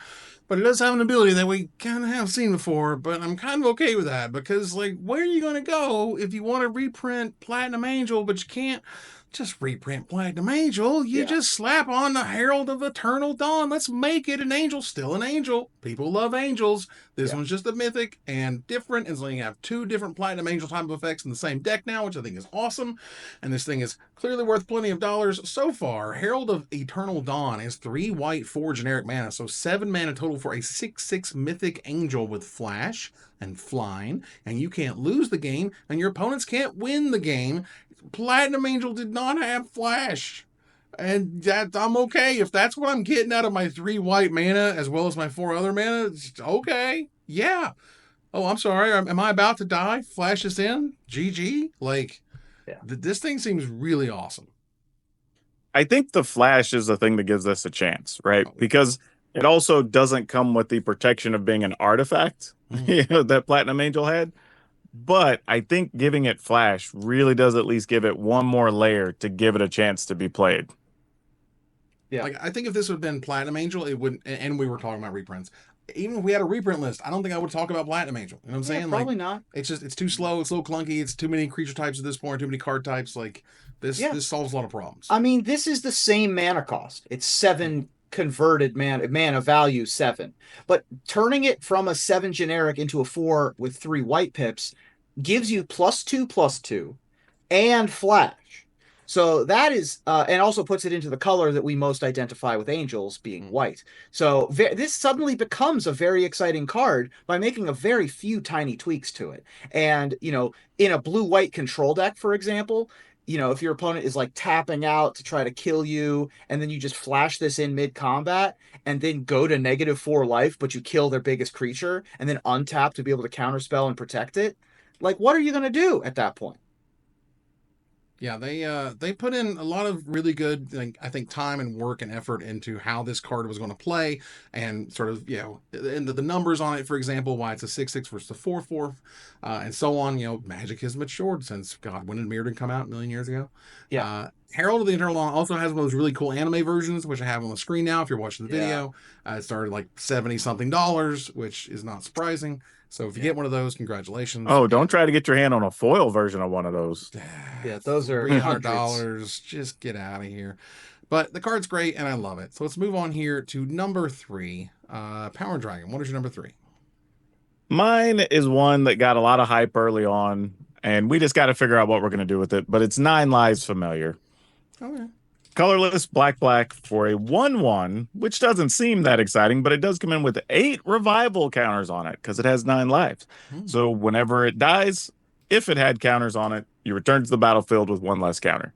but it does have an ability that we kind of have seen before, but I'm kind of okay with that because, like, where are you going to go if you want to reprint Platinum Angel, but you can't just reprint Platinum Angel? You just slap on the Herald of Eternal Dawn. Let's make it an angel. Still an angel. People love angels. This one's just a mythic and different. And so you have 2 different Platinum Angel type of effects in the same deck now, which I think is awesome. And this thing is clearly worth plenty of dollars so far. Herald of Eternal Dawn is 3 white, 4 generic mana. So 7 mana total for a 6/6 mythic angel with flash and flying. And you can't lose the game, and your opponents can't win the game. Platinum Angel did not have flash, and that I'm okay if that's what I'm getting out of my 3 white mana as well as my 4 other mana. It's okay, yeah. Oh, I'm sorry. Am I about to die? Flash is in. GG. Like, this thing seems really awesome. I think the flash is the thing that gives us a chance, right? Because it also doesn't come with the protection of being an artifact, that Platinum Angel had. But I think giving it flash really does at least give it one more layer to give it a chance to be played. Yeah. Like, I think if this would have been Platinum Angel, it wouldn't, and we were talking about reprints. Even if we had a reprint list, I don't think I would talk about Platinum Angel. You know what I'm saying? Probably not. It's too slow, it's a little clunky, it's too many creature types at this point, too many card types. Like, this solves a lot of problems. I mean, this is the same mana cost. It's 7 converted mana value 7, but turning it from a 7 generic into a 4 with 3 white pips gives you +2/+2 and flash. So that is and also puts it into the color that we most identify with angels, being white. So this suddenly becomes a very exciting card by making a very few tiny tweaks to it. And in a blue-white control deck, for example, if your opponent is like tapping out to try to kill you, and then you just flash this in mid-combat and then go to -4 life, but you kill their biggest creature and then untap to be able to counterspell and protect it, like, what are you going to do at that point? Yeah, they put in a lot of really good, like, I think, time and work and effort into how this card was going to play, and sort of, and the numbers on it, for example, why it's a 6/6 versus a 4/4, and so on. Magic has matured since, God, when did Mirrodin come out? A million years ago. Yeah. Herald of the Eternal Dawn also has one of those really cool anime versions, which I have on the screen now. If you're watching the Yeah. video, it started like $70 something, which is not surprising. So if you get one of those, congratulations. Oh, don't try to get your hand on a foil version of one of those. Yeah, those are $300. Just get out of here. But the card's great, and I love it. So let's move on here to number 3, Power Dragon. What is your number 3? Mine is one that got a lot of hype early on, and we just got to figure out what we're going to do with it. But it's 9 Lives Familiar. Okay. Colorless black for a 1/1, which doesn't seem that exciting, but it does come in with 8 revival counters on it because it has 9 lives. So whenever it dies, if it had counters on it, you return to the battlefield with 1 less counter.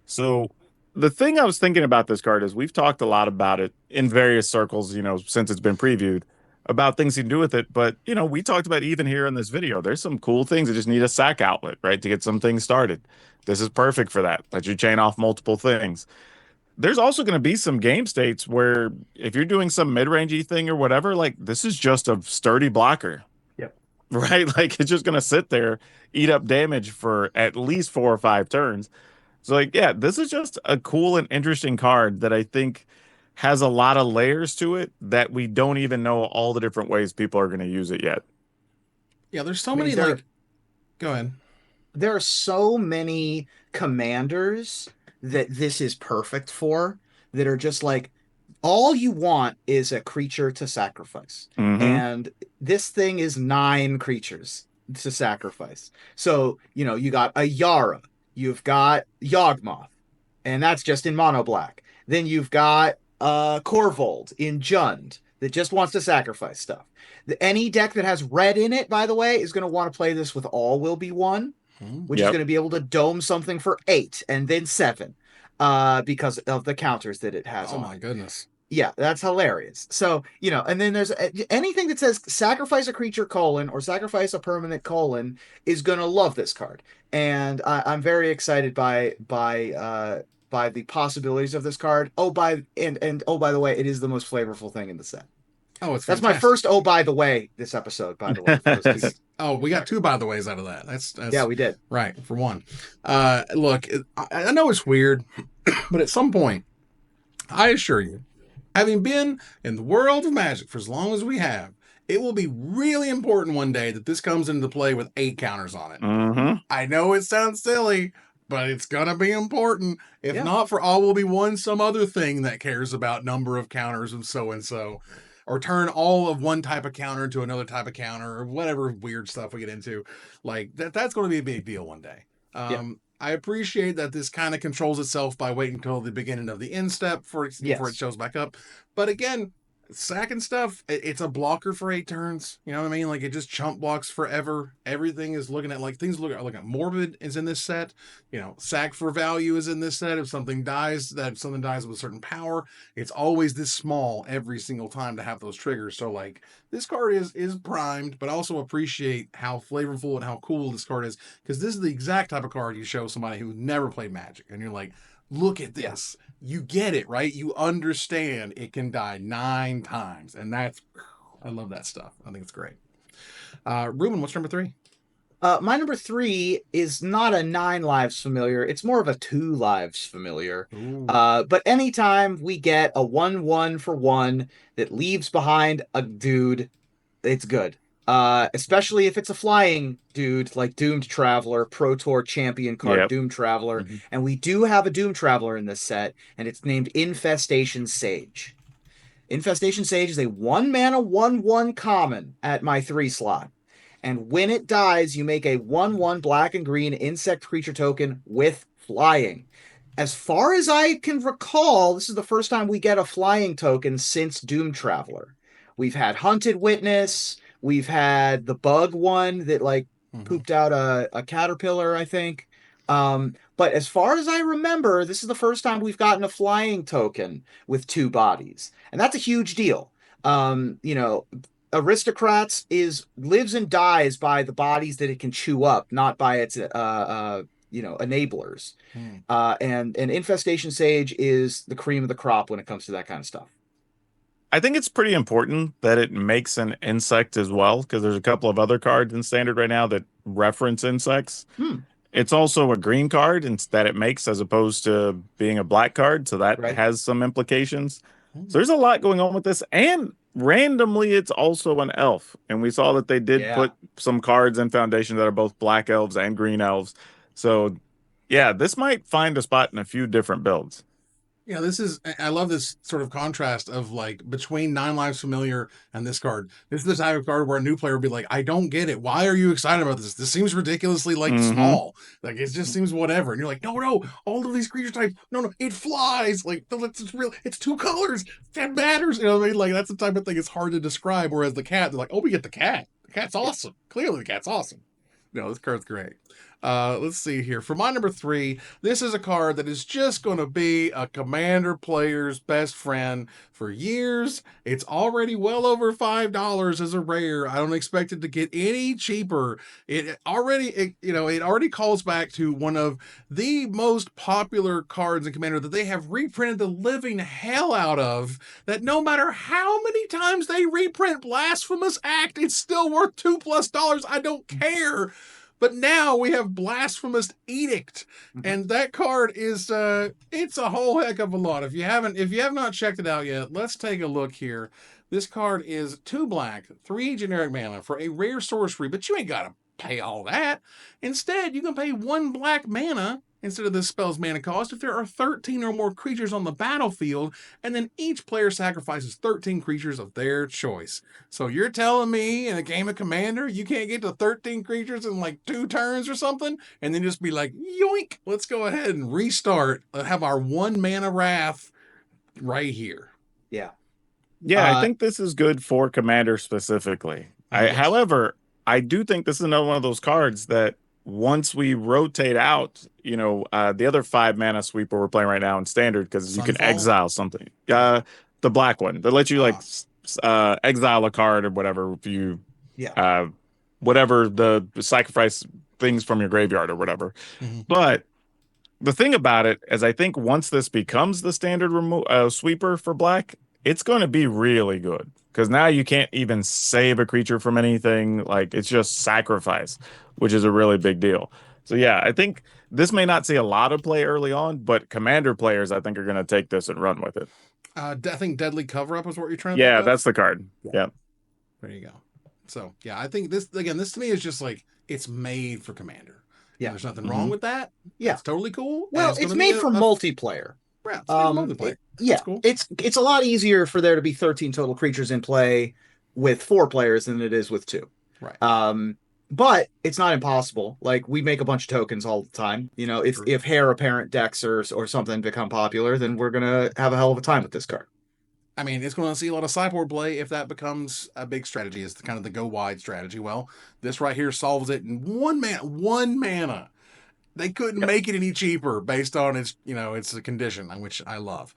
So the thing I was thinking about this card is we've talked a lot about it in various circles, since it's been previewed, about things you can do with it. But, we talked about even here in this video, there's some cool things that just need a sack outlet, right, to get some things started. This is perfect for that. Let you chain off multiple things. There's also going to be some game states where if you're doing some mid-rangey thing or whatever, like this is just a sturdy blocker. Yep. Right? Like it's just going to sit there, eat up damage for at least 4 or 5 turns. So like, yeah, this is just a cool and interesting card that I think has a lot of layers to it that we don't even know all the different ways people are going to use it yet. Yeah, there's so many, like, go ahead. There are so many commanders that this is perfect for that are just like, all you want is a creature to sacrifice. And this thing is 9 creatures to sacrifice. So, you got a Yara, you've got Yawgmoth, and that's just in mono black. Then you've got Korvold in Jund that just wants to sacrifice stuff. Any deck that has red in it, by the way, is going to want to play this with All Will Be 1. Which is going to be able to dome something for 8 and then 7 because of the counters that it has. Oh, my goodness. Yeah, that's hilarious. So, and then there's anything that says sacrifice a creature : or sacrifice a permanent : is going to love this card. And I'm very excited by the possibilities of this card. Oh, by the way, it is the most flavorful thing in the set. Oh, it's that's fantastic. My first "oh, by the way" this episode, by the way. Oh, we got 2 by the ways out of that. That's yeah, we did. Right, for one. Look, I know it's weird, but at some point, I assure you, having been in the world of Magic for as long as we have, it will be really important one day that this comes into play with 8 counters on it. I know it sounds silly, but it's gonna be important. If not for All Will Be 1, some other thing that cares about number of counters and so. Or turn all of one type of counter into another type of counter, or whatever weird stuff we get into. Like that's going to be a big deal one day. I appreciate that this kind of controls itself by waiting until the beginning of the end step before it shows back up. But again, sack and stuff, it's a blocker for 8 turns. You know what I mean? Like it just chump blocks forever. Everything is looking at looking at Morbid is in this set. Sack for value is in this set. If something dies with a certain power, it's always this small every single time to have those triggers. So like this card is primed, but also appreciate how flavorful and how cool this card is, because this is the exact type of card you show somebody who never played Magic and you're like, look at this. You get it, right? You understand it can die 9 times. And I love that stuff. I think it's great. Ruben, what's number 3? My number 3 is not a 9 lives familiar. It's more of a 2 lives familiar. But anytime we get a 1/1 for 1 that leaves behind a dude, it's good. Especially if it's a flying dude like Doomed Traveler, Pro Tour champion card, Doomed Traveler. And we do have a Doomed Traveler in this set, and it's named Infestation Sage. Infestation Sage is a 1-mana 1/1 common at my 3 slot. And when it dies, you make a 1/1 black and green insect creature token with flying. As far as I can recall, this is the first time we get a flying token since Doomed Traveler. We've had Hunted Witness. We've had the bug one that pooped out a caterpillar, I think. But as far as I remember, this is the first time we've gotten a flying token with 2 bodies. And that's a huge deal. Aristocrats lives and dies by the bodies that it can chew up, not by its enablers. Hmm. And Infestation Sage is the cream of the crop when it comes to that kind of stuff. I think it's pretty important that it makes an insect as well, because there's a couple of other cards in standard right now that reference insects. Hmm. It's also a green card that it makes as opposed to being a black card, so that Right. has some implications. Hmm. So there's a lot going on with this, and randomly it's also an elf, and we saw that they did Yeah. put some cards in Foundation that are both black elves and green elves. So yeah, this might find a spot in a few different builds. Yeah, I love this sort of contrast of like between Nine Lives Familiar and this card. This is the type of card where a new player would be like, I don't get it. Why are you excited about this? This seems ridiculously like small. Like it just seems whatever. And you're like, no, all of these creature types, no, it flies. Like it's real, it's 2 colors. That matters. You know what I mean? Like that's the type of thing it's hard to describe. Whereas the cat, they're like, oh, we get the cat. The cat's awesome. Clearly the cat's awesome. No, this card's great. Let's see here. For my number 3, this is a card that is just going to be a Commander player's best friend for years. It's already well over $5 as a rare. I don't expect it to get any cheaper. It already calls back to one of the most popular cards in Commander that they have reprinted the living hell out of. That no matter how many times they reprint Blasphemous Act, it's still worth $2+ I don't care. But now we have Blasphemous Edict, and that card is it's a whole heck of a lot. If you have not checked it out yet, let's take a look here. This card is 2 black, 3 generic mana for a rare sorcery, but you ain't gotta pay all that. Instead, you can pay 1 black mana instead of this spell's mana cost if there are 13 or more creatures on the battlefield, and then each player sacrifices 13 creatures of their choice. So you're telling me in a game of Commander you can't get to 13 creatures in like 2 turns or something, and then just be like, yoink, let's go ahead and restart, have our 1 mana Wrath right here. Yeah. Yeah, I think this is good for Commander specifically. Yes. However, I do think this is another one of those cards that once we rotate out, the other 5 mana sweeper we're playing right now in standard, because you can Sunfall? exile something. The black one that lets you exile a card or whatever if you, whatever the sacrifice things from your graveyard or whatever. Mm-hmm. But the thing about it is, I think once this becomes the standard sweeper for black, it's going to be really good, because now you can't even save a creature from anything. Like, it's just sacrifice, which is a really big deal. So yeah, I think this may not see a lot of play early on, but Commander players, I think, are going to take this and run with it. I think Deadly Cover-Up is what you're trying to Yeah, think of? that's the card. Yeah. There you go. So yeah, I think this to me is just like, it's made for Commander. Yeah. There's nothing wrong with that. Yeah. It's totally cool. Well, it's made for multiplayer. Yeah, it's made for multiplayer. Yeah, cool. It's a lot easier for there to be 13 total creatures in play with 4 players than it is with 2. Right. But it's not impossible. Like, we make a bunch of tokens all the time. If heir apparent decks or something become popular, then we're gonna have a hell of a time with this card. I mean, it's going to see a lot of sideboard play if that becomes a big strategy. Is kind of the go wide strategy. Well, this right here solves it in 1 mana. 1 mana. They couldn't make it any cheaper based on its a condition, which I love.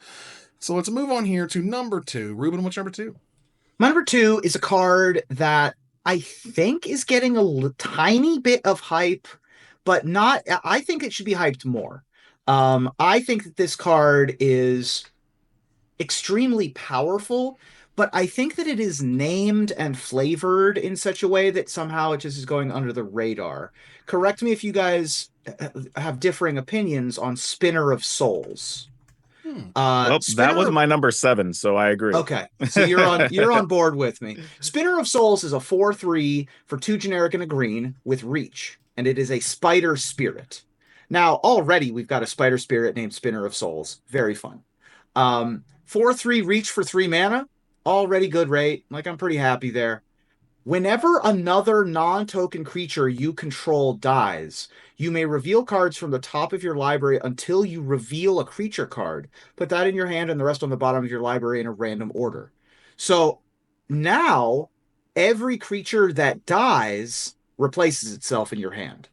So let's move on here to number 2. Ruben, what's number 2? My number 2 is a card that I think is getting a tiny bit of hype, but not. I think it should be hyped more. I think that this card is extremely powerful, but I think that it is named and flavored in such a way that somehow it just is going under the radar. Correct me if you guys have differing opinions on Spinner of Souls. That was my number 7, so I agree. Okay, so you're on board with me. Spinner of Souls is a 4/3 for 2 generic and a green with reach, and it is a spider spirit. Now, already we've got a spider spirit named Spinner of Souls. Very fun. 4/3 reach for 3 mana. Already good rate. Like, I'm pretty happy there. Whenever another non-token creature you control dies, you may reveal cards from the top of your library until you reveal a creature card. Put that in your hand and the rest on the bottom of your library in a random order. So now every creature that dies replaces itself in your hand.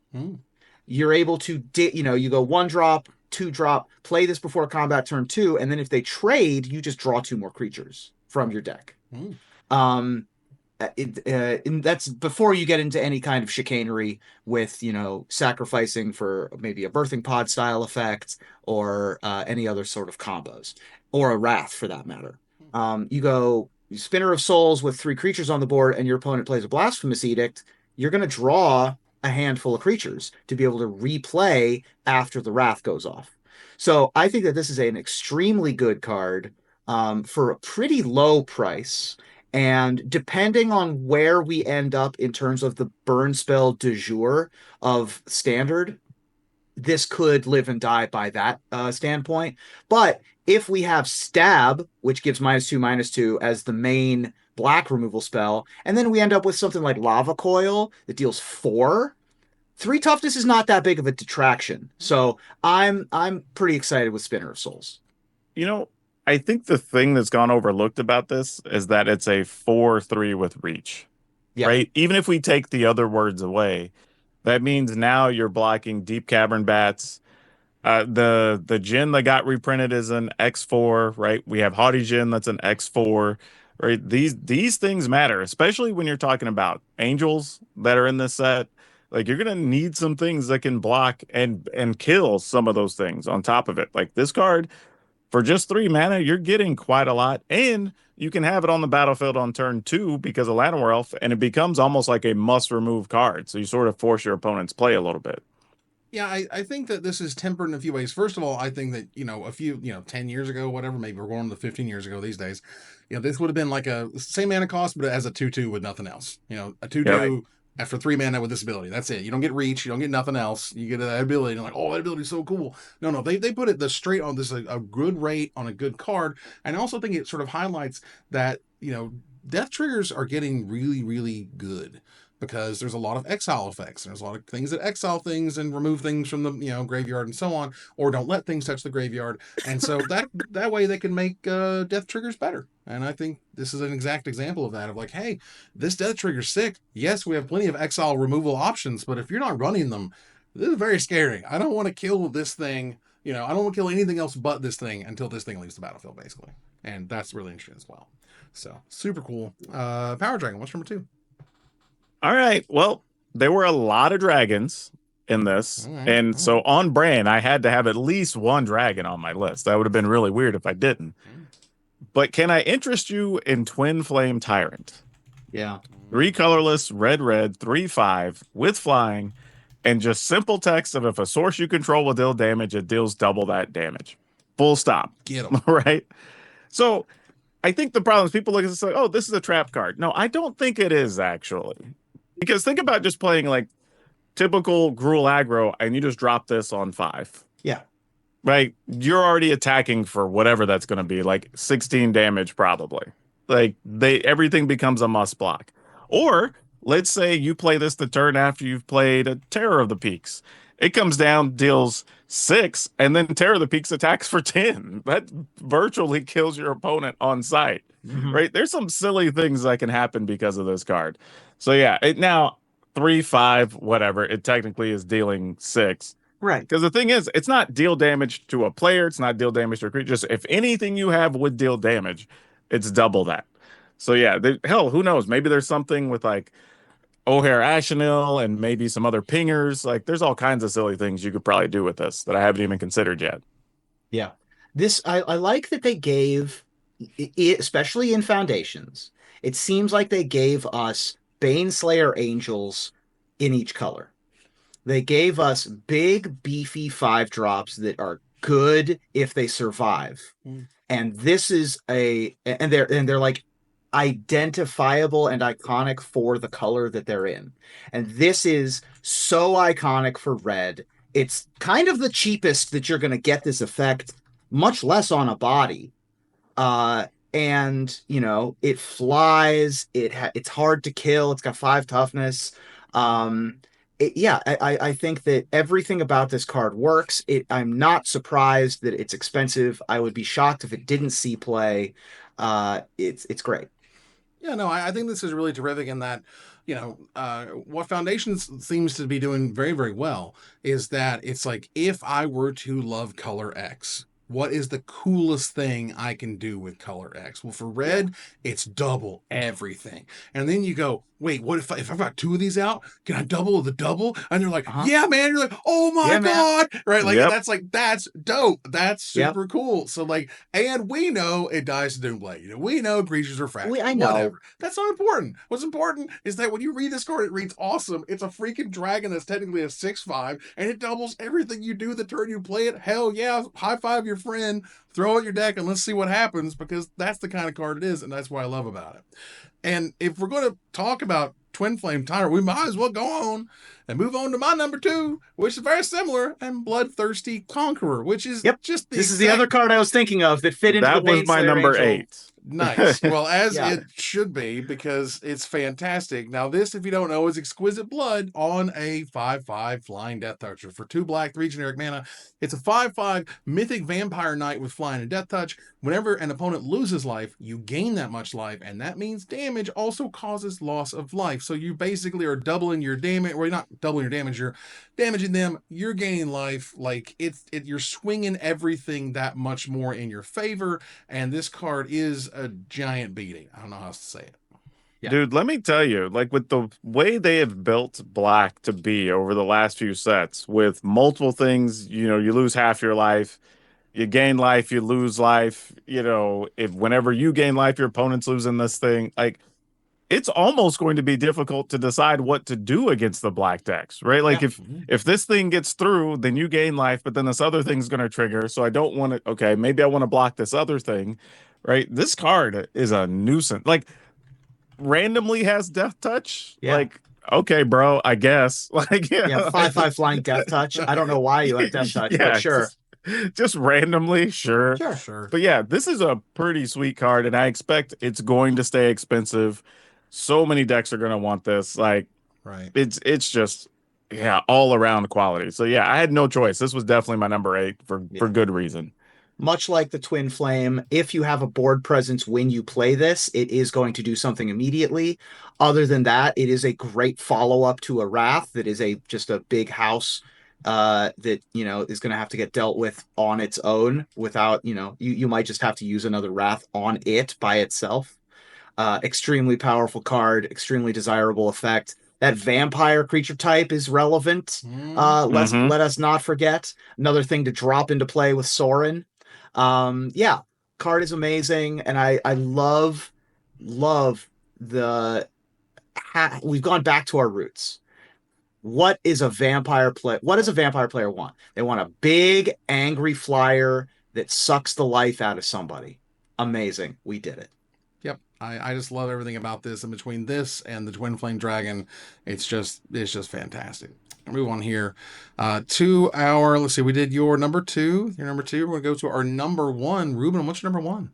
You're able to, you go 1 drop, 2 drop, play this before combat turn 2, and then if they trade, you just draw 2 more creatures from your deck. and that's before you get into any kind of chicanery with, sacrificing for maybe a birthing pod style effect or any other sort of combos, or a wrath for that matter. You go Spinner of Souls with 3 creatures on the board, and your opponent plays a Blasphemous Edict. You're going to draw a handful of creatures to be able to replay after the wrath goes off. So I think that this is an extremely good card for a pretty low price. And depending on where we end up in terms of the burn spell du jour of standard, this could live and die by that standpoint. But if we have Stab, which gives -2/-2 as the main black removal spell, and then we end up with something like Lava Coil that deals 4, 3 toughness is not that big of a detraction. So I'm pretty excited with Spinner of Souls. I think the thing that's gone overlooked about this is that it's a 4/3 with reach, right? Even if we take the other words away, that means now you're blocking Deep Cavern Bats. The Djinn that got reprinted is an X4, right? We have Haughty Djinn that's an X4, right? These things matter, especially when you're talking about angels that are in this set. Like, you're gonna need some things that can block and kill some of those things on top of it. Like, this card, for just 3 mana, you're getting quite a lot, and you can have it on the battlefield on turn 2 because of Llanowar Elf, and it becomes almost like a must-remove card. So you sort of force your opponent's play a little bit. Yeah, I think that this is tempered in a few ways. First of all, I think that, a few, 10 years ago, whatever, maybe we're going to 15 years ago these days, this would have been like a same mana cost, but as a 2/2 with nothing else. A 2/2 after 3 mana with this ability. That's it. You don't get reach. You don't get nothing else. You get that ability. And like, oh, that ability is so cool. No, they put it the straight on this, a good rate on a good card. And I also think it sort of highlights that, death triggers are getting really, really good because there's a lot of exile effects. There's a lot of things that exile things and remove things from the graveyard and so on, or don't let things touch the graveyard. And so that way they can make death triggers better. And I think this is an exact example of that, of like, hey, this death trigger's sick. Yes, we have plenty of exile removal options, but if you're not running them, this is very scary. I don't want to kill this thing. I don't want to kill anything else but this thing until this thing leaves the battlefield, basically. And that's really interesting as well. So super cool. Power Dragon, what's number 2? All right. Well, there were a lot of dragons in this. So on brand, I had to have at least one dragon on my list. That would have been really weird if I didn't. But can I interest you in Twin Flame Tyrant? Yeah. 3 colorless, red, 3/5 with flying, and just simple text of if a source you control will deal damage, it deals double that damage. Full stop. Get them. Right? So I think the problem is people look at this like, oh, this is a trap card. No, I don't think it is, actually. Because think about just playing like typical Gruul aggro and you just drop this on 5. Yeah. Right? You're already attacking for whatever that's going to be, like 16 damage probably. Like everything becomes a must block. Or let's say you play this the turn after you've played a Terror of the Peaks. It comes down, deals 6, and then Terror of the Peaks attacks for 10. That virtually kills your opponent on sight. Right? There's some silly things that can happen because of this card. So yeah, now 3/5, whatever, it technically is dealing 6. Right. Because the thing is, it's not deal damage to a player, it's not deal damage to a creature. Just if anything you have would deal damage, it's double that. So yeah, hell, who knows? Maybe there's something with like O'Hare Ashenil and maybe some other pingers. Like there's all kinds of silly things you could probably do with this that I haven't even considered yet. Yeah. This I like that they gave it, especially in Foundations. It seems like they gave us Baneslayer Angels in each color. They gave us big, beefy 5-drops that are good if they survive. And this is and they're like identifiable and iconic for the color that they're in. And this is so iconic for red. It's kind of the cheapest that you're going to get this effect, much less on a body. And it flies. It's hard to kill. It's got 5 toughness. I think that everything about this card works. I'm not surprised that it's expensive. I would be shocked if it didn't see play. It's great. Yeah, no, I think this is really terrific in that, what Foundations seems to be doing very, very well is that it's like, if I were to love color X, what is the coolest thing I can do with color X? Well, for red, it's double everything. And then you go, wait, what if I've got two of these out? Can I double the double? And they're like, yeah, man. You're like, oh my God. Right? Like, that's dope. That's super cool. So, like, and we know it dies to Doomblade. You know, we know creatures refract. I know. Whatever. That's not important. What's important is that when you read this card, it reads awesome. It's a freaking dragon that's technically a 6/5, and it doubles everything you do the turn you play it. Hell yeah, high five your friend, throw out your deck, and let's see what happens, because that's the kind of card it is, and that's what I love about it. And if we're going to talk about Twin Flame Tyrant, we might as well go on and move on to my number 2, which is very similar, and Bloodthirsty Conqueror, which is just this is the other card I was thinking of that fit into that the was my number Angel. 8. Nice. Well, as it should be, because it's fantastic. Now, this, if you don't know, is Exquisite Blood on a 5/5 Flying Death Toucher. For 2 black, 3 generic mana, it's a 5/5 Mythic Vampire Knight with Flying and Death Touch. Whenever an opponent loses life, you gain that much life, and that means damage also causes loss of life. So you basically are doubling your damage, or you're not doubling your damage, you're damaging them, you're gaining life. Like, you're swinging everything that much more in your favor, and this card is a giant beating. I don't know how else to say it. Yeah. Dude, let me tell you, like, with the way they have built black to be over the last few sets, with multiple things, you know, you lose half your life, you gain life, you lose life, you know, if whenever you gain life, your opponent's losing this thing, like, it's almost going to be difficult to decide what to do against the black decks, right? Like, if this thing gets through, then you gain life, but then this other thing's going to trigger. So I don't want to, okay, maybe I want to block this other thing, right? This card is a nuisance. Like, randomly has Death Touch. Like, okay, bro, I guess. Like, 5/5 Flying Death Touch. I don't know why you have Death Touch, but sure. Just randomly, sure. But yeah, this is a pretty sweet card, and I expect it's going to stay expensive. So many decks are going to want this. Like, it's just, all around quality. So yeah, I had no choice. This was definitely my number 8 for good reason. Much like the Twin Flame, if you have a board presence when you play this, it is going to do something immediately. Other than that, it is a great follow-up to a Wrath that is just a big house that, you know, is going to have to get dealt with on its own without, you know, you might just have to use another Wrath on it by itself. Extremely powerful card, extremely desirable effect. That vampire creature type is relevant. Let us not forget. Another thing to drop into play with Sorin. Card is amazing, and I love the we've gone back to our roots. What does a vampire player want? They want a big angry flyer that sucks the life out of somebody. Amazing. We did it. Yep. I just love everything about this, and between this and the Twin Flame Dragon, it's just fantastic. Move on here to our, let's see, we did your number 2. We're going to go to our number 1. Ruben, what's your number 1?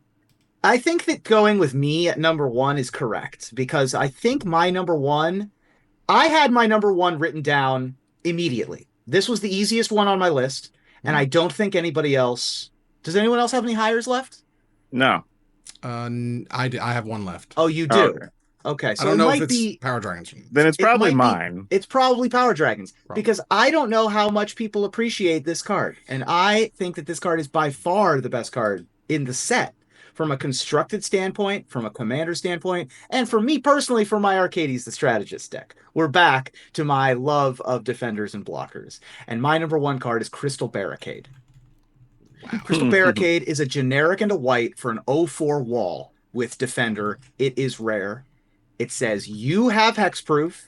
I think that going with me at number 1 is correct, because I think my number 1, I had my number 1 written down immediately. This was the easiest one on my list, and I don't think anybody else. Does anyone else have any hires left? No. I have one left. Oh, you do? Okay, so I don't know if it's Power Dragons. Then it's probably mine. It's probably Power Dragons, because I don't know how much people appreciate this card, and I think that this card is by far the best card in the set, from a constructed standpoint, from a commander standpoint, and for me personally, for my Arcades the Strategist deck. We're back to my love of defenders and blockers, and my number 1 card is Crystal Barricade. Wow. Crystal Barricade is a generic and a white for an 0/4 wall with Defender. It is rare. It says you have hexproof,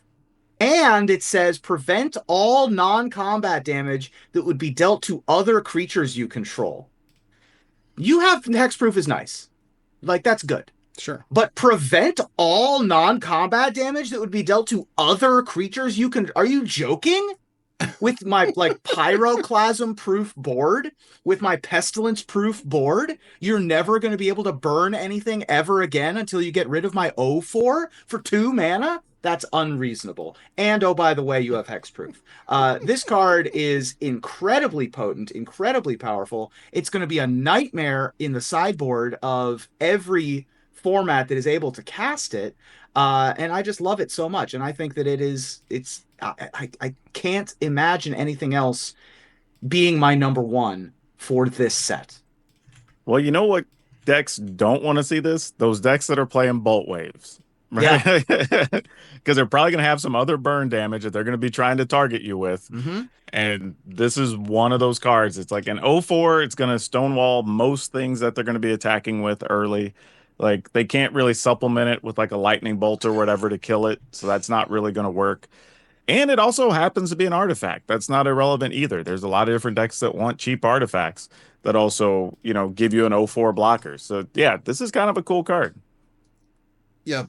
and it says prevent all non-combat damage that would be dealt to other creatures you control. You have hexproof is nice. Like, that's good. Sure. But prevent all non-combat damage that would be dealt to other creatures you can... Are you joking? With my, like, Pyroclasm proof board, with my Pestilence proof board, you're never going to be able to burn anything ever again until you get rid of my 0/4 for 2 mana? That's unreasonable. And, oh, by the way, you have hexproof. This card is incredibly potent, incredibly powerful. It's going to be a nightmare in the sideboard of every format that is able to cast it. And I just love it so much. And I think that I can't imagine anything else being my number 1 for this set. Well, you know what decks don't want to see this? Those decks that are playing Bolt Waves. Yeah. Right? Because they're probably going to have some other burn damage that they're going to be trying to target you with. Mm-hmm. And this is one of those cards. It's like an 0-4. It's going to stonewall most things that they're going to be attacking with early. Like they can't really supplement it with like a lightning bolt or whatever to kill it. So that's not really going to work. And it also happens to be an artifact. That's not irrelevant either. There's a lot of different decks that want cheap artifacts that also, give you an 0-4 blocker. So yeah, this is kind of a cool card. Yeah.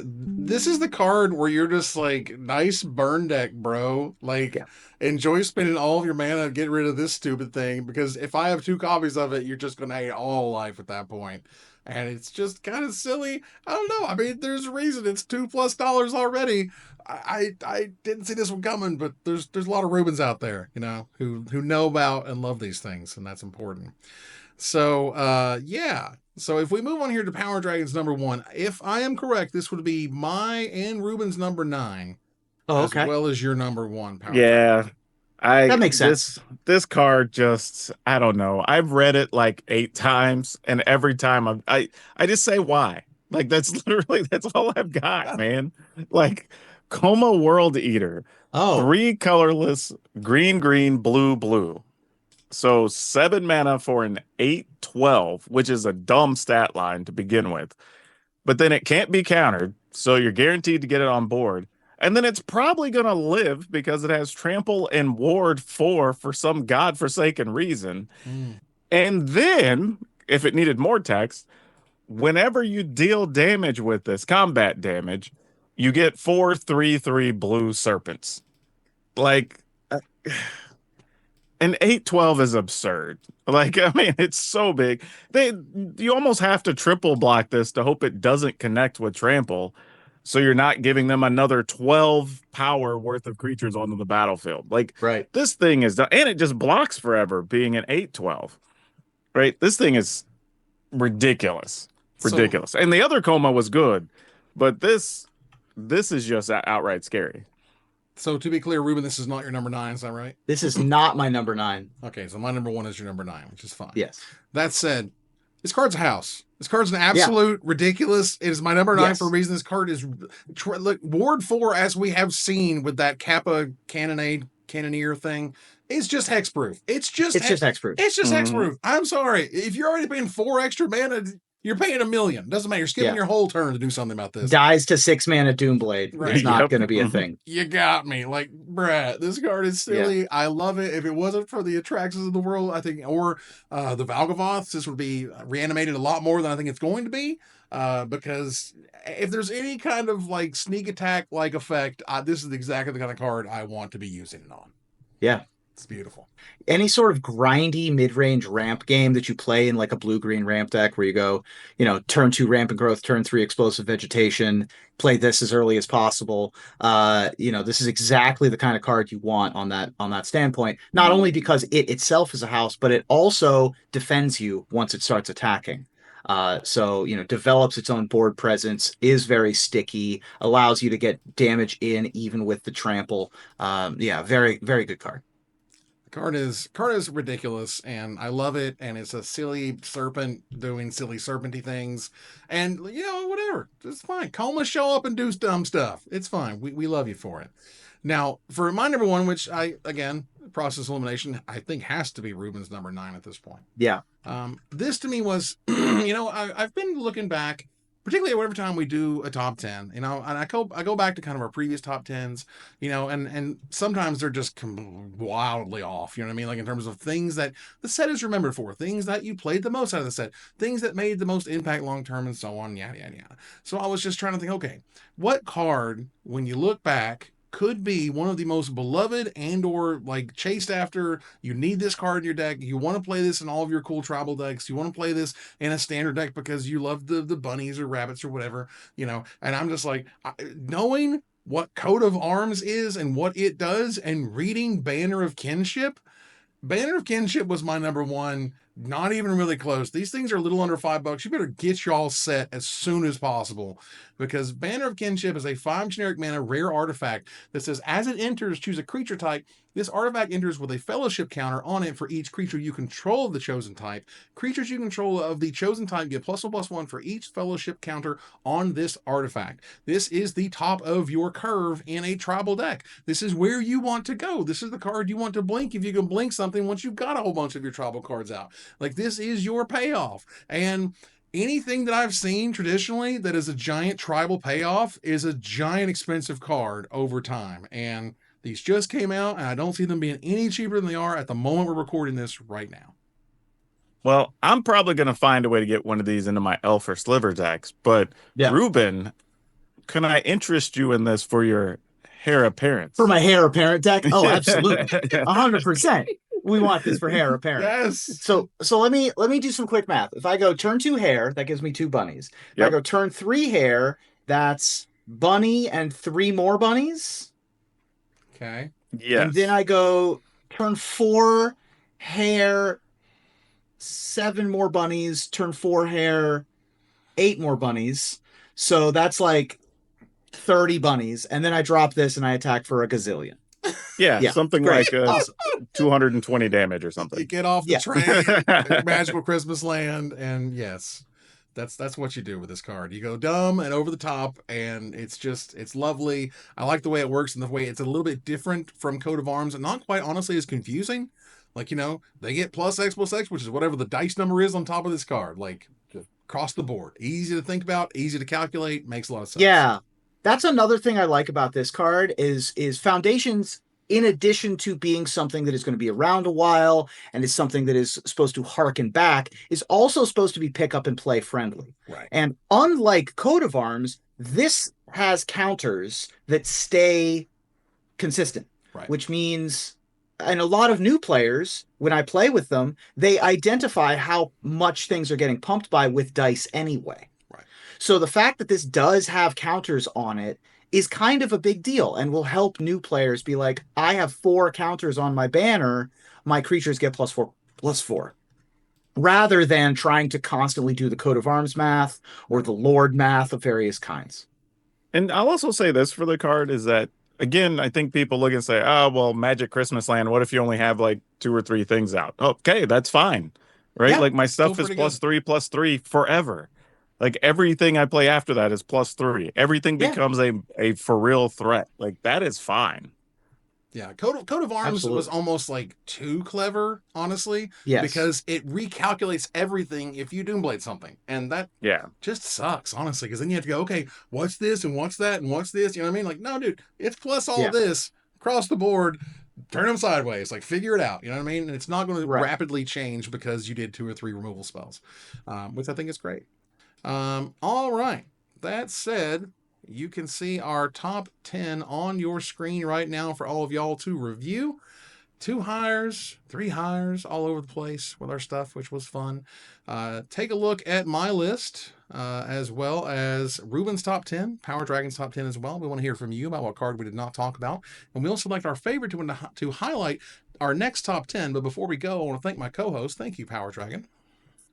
This is the card where you're just like, nice burn deck, bro. Like, Yeah. enjoy spending all of your mana, get rid of this stupid thing. Because if I have 2 copies of it, you're just gonna hate all life at that point. And it's just kind of silly. I don't know. I mean, there's a reason it's $2+ already. I didn't see this one coming, but there's a lot of Rubens out there, who know about and love these things, and that's important. So yeah. So if we move on here to Power Dragons number 1, if I am correct, this would be my and Ruben's number 9, Oh, as okay. well as your number 1 Power Yeah. Dragon. That makes sense. This card just, I don't know. I've read it like 8 times, and every time I just say why. Like that's all I've got, man. Like Coma World Eater. Oh, 3 colorless, green, blue. So 7 mana for an 8/12, which is a dumb stat line to begin with. But then it can't be countered, so you're guaranteed to get it on board. And then it's probably going to live because it has trample and ward 4 for some godforsaken reason. And then, if it needed more text, whenever you deal damage with this, combat damage, you get 4/3/3 blue serpents. Like, an 8/12 is absurd. Like, I mean, it's so big. You almost have to triple block this to hope it doesn't connect with trample. So you're not giving them another 12 power worth of creatures onto the battlefield. Like, right. this thing is done, and it just blocks forever being an 8/12. Right? This thing is ridiculous. Ridiculous. And the other Coma was good, but this is just outright scary. So to be clear, Ruben, this is not your number 9, is that right? This is not my number 9. Okay, so my number 1 is your number 9, which is fine. Yes. That said, this card's a house. This card's an absolute ridiculous. It is my number 9 for a reason. This card is look, Ward 4, as we have seen with that Kappa Cannoneer thing, is just hexproof. It's just hexproof. It's just hexproof. I'm sorry. If you're already paying 4 extra mana, you're paying $1 million. Doesn't matter. You're skipping your whole turn to do something about this. Dies to 6 mana Doomblade. Right. It's not going to be a thing. You got me. Like, bruh, this card is silly. I love it. If it wasn't for the Atraxas of the world, I think, or the Valgavoths, this would be reanimated a lot more than I think it's going to be. Because if there's any kind of like sneak attack like effect, this is exactly the kind of card I want to be using it on. Yeah. It's beautiful. Any sort of grindy mid-range ramp game that you play in like a blue-green ramp deck where you go, turn 2 rampant growth, turn 3 explosive vegetation, play this as early as possible. This is exactly the kind of card you want on that standpoint. Not only because it itself is a house, but it also defends you once it starts attacking. Develops its own board presence, is very sticky, allows you to get damage in even with the trample. Very, very good card. Card is ridiculous, and I love it. And it's a silly serpent doing silly serpenty things, and whatever, it's fine. Coma show up and do dumb stuff. It's fine. We love you for it. Now, for my number 1, which process elimination, I think has to be Ruben's number 9 at this point. Yeah. This to me was, I've been looking back, particularly every time we do a top 10, and I go back to kind of our previous top 10s, and sometimes they're just wildly off, you know what I mean? Like in terms of things that the set is remembered for, things that you played the most out of the set, things that made the most impact long-term and so on, yada, yada, yada. So I was just trying to think, okay, what card, when you look back, could be one of the most beloved and or like chased after? You need this card in your deck. You want to play this in all of your cool tribal decks. You want to play this in a standard deck because you love the bunnies or rabbits or whatever, and I'm just like, knowing what Coat of Arms is and what it does and reading Banner of Kinship was my number 1 Not even really close. These things are a little under $5. You better get y'all set as soon as possible, because Banner of Kinship is a 5 generic mana rare artifact that says as it enters, choose a creature type. This artifact enters with a fellowship counter on it for each creature you control of the chosen type. Creatures you control of the chosen type get +1/+1 for each fellowship counter on this artifact. This is the top of your curve in a tribal deck. This is where you want to go. This is the card you want to blink if you can blink something once you've got a whole bunch of your tribal cards out. Like, this is your payoff. And anything that I've seen traditionally that is a giant tribal payoff is a giant expensive card over time. And these just came out, and I don't see them being any cheaper than they are at the moment we're recording this right now. Well, I'm probably going to find a way to get one of these into my Elf or Sliver decks. But Ruben, can I interest you in this for your Heir Apparent? For my Heir Apparent deck? Oh, absolutely. 100%. We want this for Heir Apparent. Yes. So let me do some quick math. If I go turn 2 Heir, that gives me 2 bunnies. If I go turn 3 Heir, that's bunny and 3 more bunnies. Okay. Yeah. And then I go turn 4 Heir, 7 more bunnies, turn 4 Heir, 8 more bunnies. So that's like 30 bunnies. And then I drop this and I attack for a gazillion. Yeah, something great. like Awesome. 220 damage or something. You get off the train, Magical Christmas Land, and yes, that's what you do with this card. You go dumb and over the top, and it's lovely. I like the way it works and the way it's a little bit different from Coat of Arms, and not quite honestly as confusing. Like, they get +X/+X, which is whatever the dice number is on top of this card. Like, just across the board. Easy to think about, easy to calculate, makes a lot of sense. Yeah. That's another thing I like about this card is Foundations, in addition to being something that is going to be around a while and is something that is supposed to harken back, is also supposed to be pick up and play friendly. Right. And unlike Coat of Arms, this has counters that stay consistent, right. Which means, and a lot of new players, when I play with them, they identify how much things are getting pumped by with dice anyway. Right. So the fact that this does have counters on it is kind of a big deal and will help new players be like, I have 4 counters on my banner, my creatures get +4/+4. Rather than trying to constantly do the Coat of Arms math or the Lord math of various kinds. And I'll also say this for the card is that, again, I think people look and say, oh, well, Magic Christmas Land, what if you only have like 2 or 3 things out? Okay, that's fine. Right? Yeah, like my stuff is +3/+3 forever. Like everything I play after that is +3. Everything becomes a for real threat. Like that is fine. Yeah, Coat of Arms was almost like too clever, honestly. Yes. Because it recalculates everything if you Doomblade something. And that just sucks, honestly. Because then you have to go, okay, what's this and what's that and what's this? You know what I mean? Like, no, dude, it's plus all this across the board. Turn them sideways. Like, figure it out. You know what I mean? And it's not going to rapidly change because you did 2 or 3 removal spells, which I think is great. All right. That said, you can see our top 10 on your screen right now for all of y'all to review. 2 hires, 3 hires, all over the place with our stuff, which was fun. Take a look at my list, as well as Ruben's top 10, Power Dragon's top 10 as well. We want to hear from you about what card we did not talk about. And we'll select our favorite to highlight our next top 10. But before we go, I want to thank my co-host. Thank you, Power Dragon.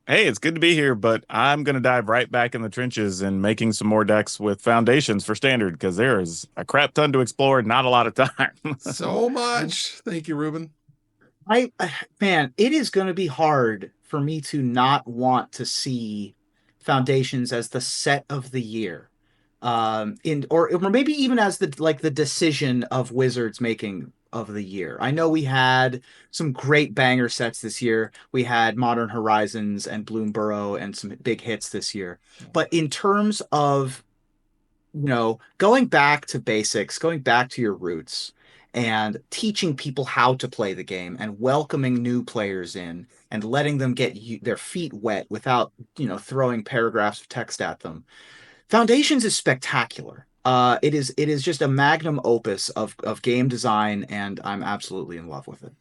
Hey, it's good to be here, but I'm going to dive right back in the trenches and making some more decks with Foundations for Standard because there is a crap ton to explore, not a lot of time. So much. Thank you, Ruben. Man, it is going to be hard for me to not want to see Foundations as the set of the year, or maybe even as the decision of Wizards making of the year. I know we had some great banger sets this year. We had Modern Horizons and Bloomburrow and some big hits this year. But in terms of, going back to basics, going back to your roots and teaching people how to play the game and welcoming new players in and letting them get their feet wet without, throwing paragraphs of text at them. Foundations is spectacular. It is just a magnum opus of game design, and I'm absolutely in love with it.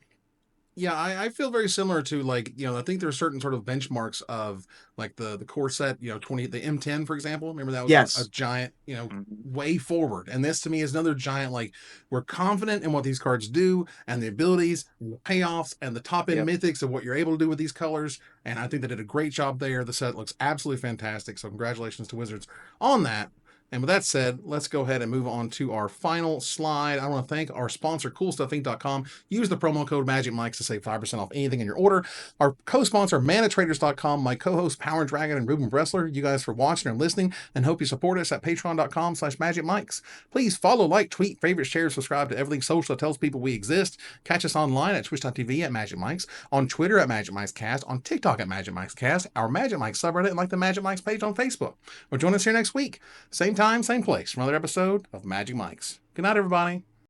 Yeah, I feel very similar to, like, I think there's certain sort of benchmarks of like the core set, 20, the M10, for example. Remember that was a Yes. giant, Mhm. way forward. And this to me is another giant, like, we're confident in what these cards do and the abilities and the payoffs and the top end Yep. mythics of what you're able to do with these colors. And I think they did a great job there. The set looks absolutely fantastic. So congratulations to Wizards on that. And with that said, let's go ahead and move on to our final slide. I want to thank our sponsor, CoolStuffInc.com. Use the promo code MagicMikes to save 5% off anything in your order. Our co-sponsor, ManaTraders.com. My co-host, Power Dragon and Ruben Bressler. You guys for watching and listening, and hope you support us at Patreon.com/MagicMikes. Please follow, like, tweet, favorite, share, subscribe to everything social that tells people we exist. Catch us online at Twitch.tv at MagicMikes, on Twitter at MagicMikesCast, on TikTok at MagicMikesCast, our Magic Mike subreddit, and like the Magic Mikes page on Facebook. Well, join us here next week. Same time, same place for another episode of Magic Mikes. Good night, everybody.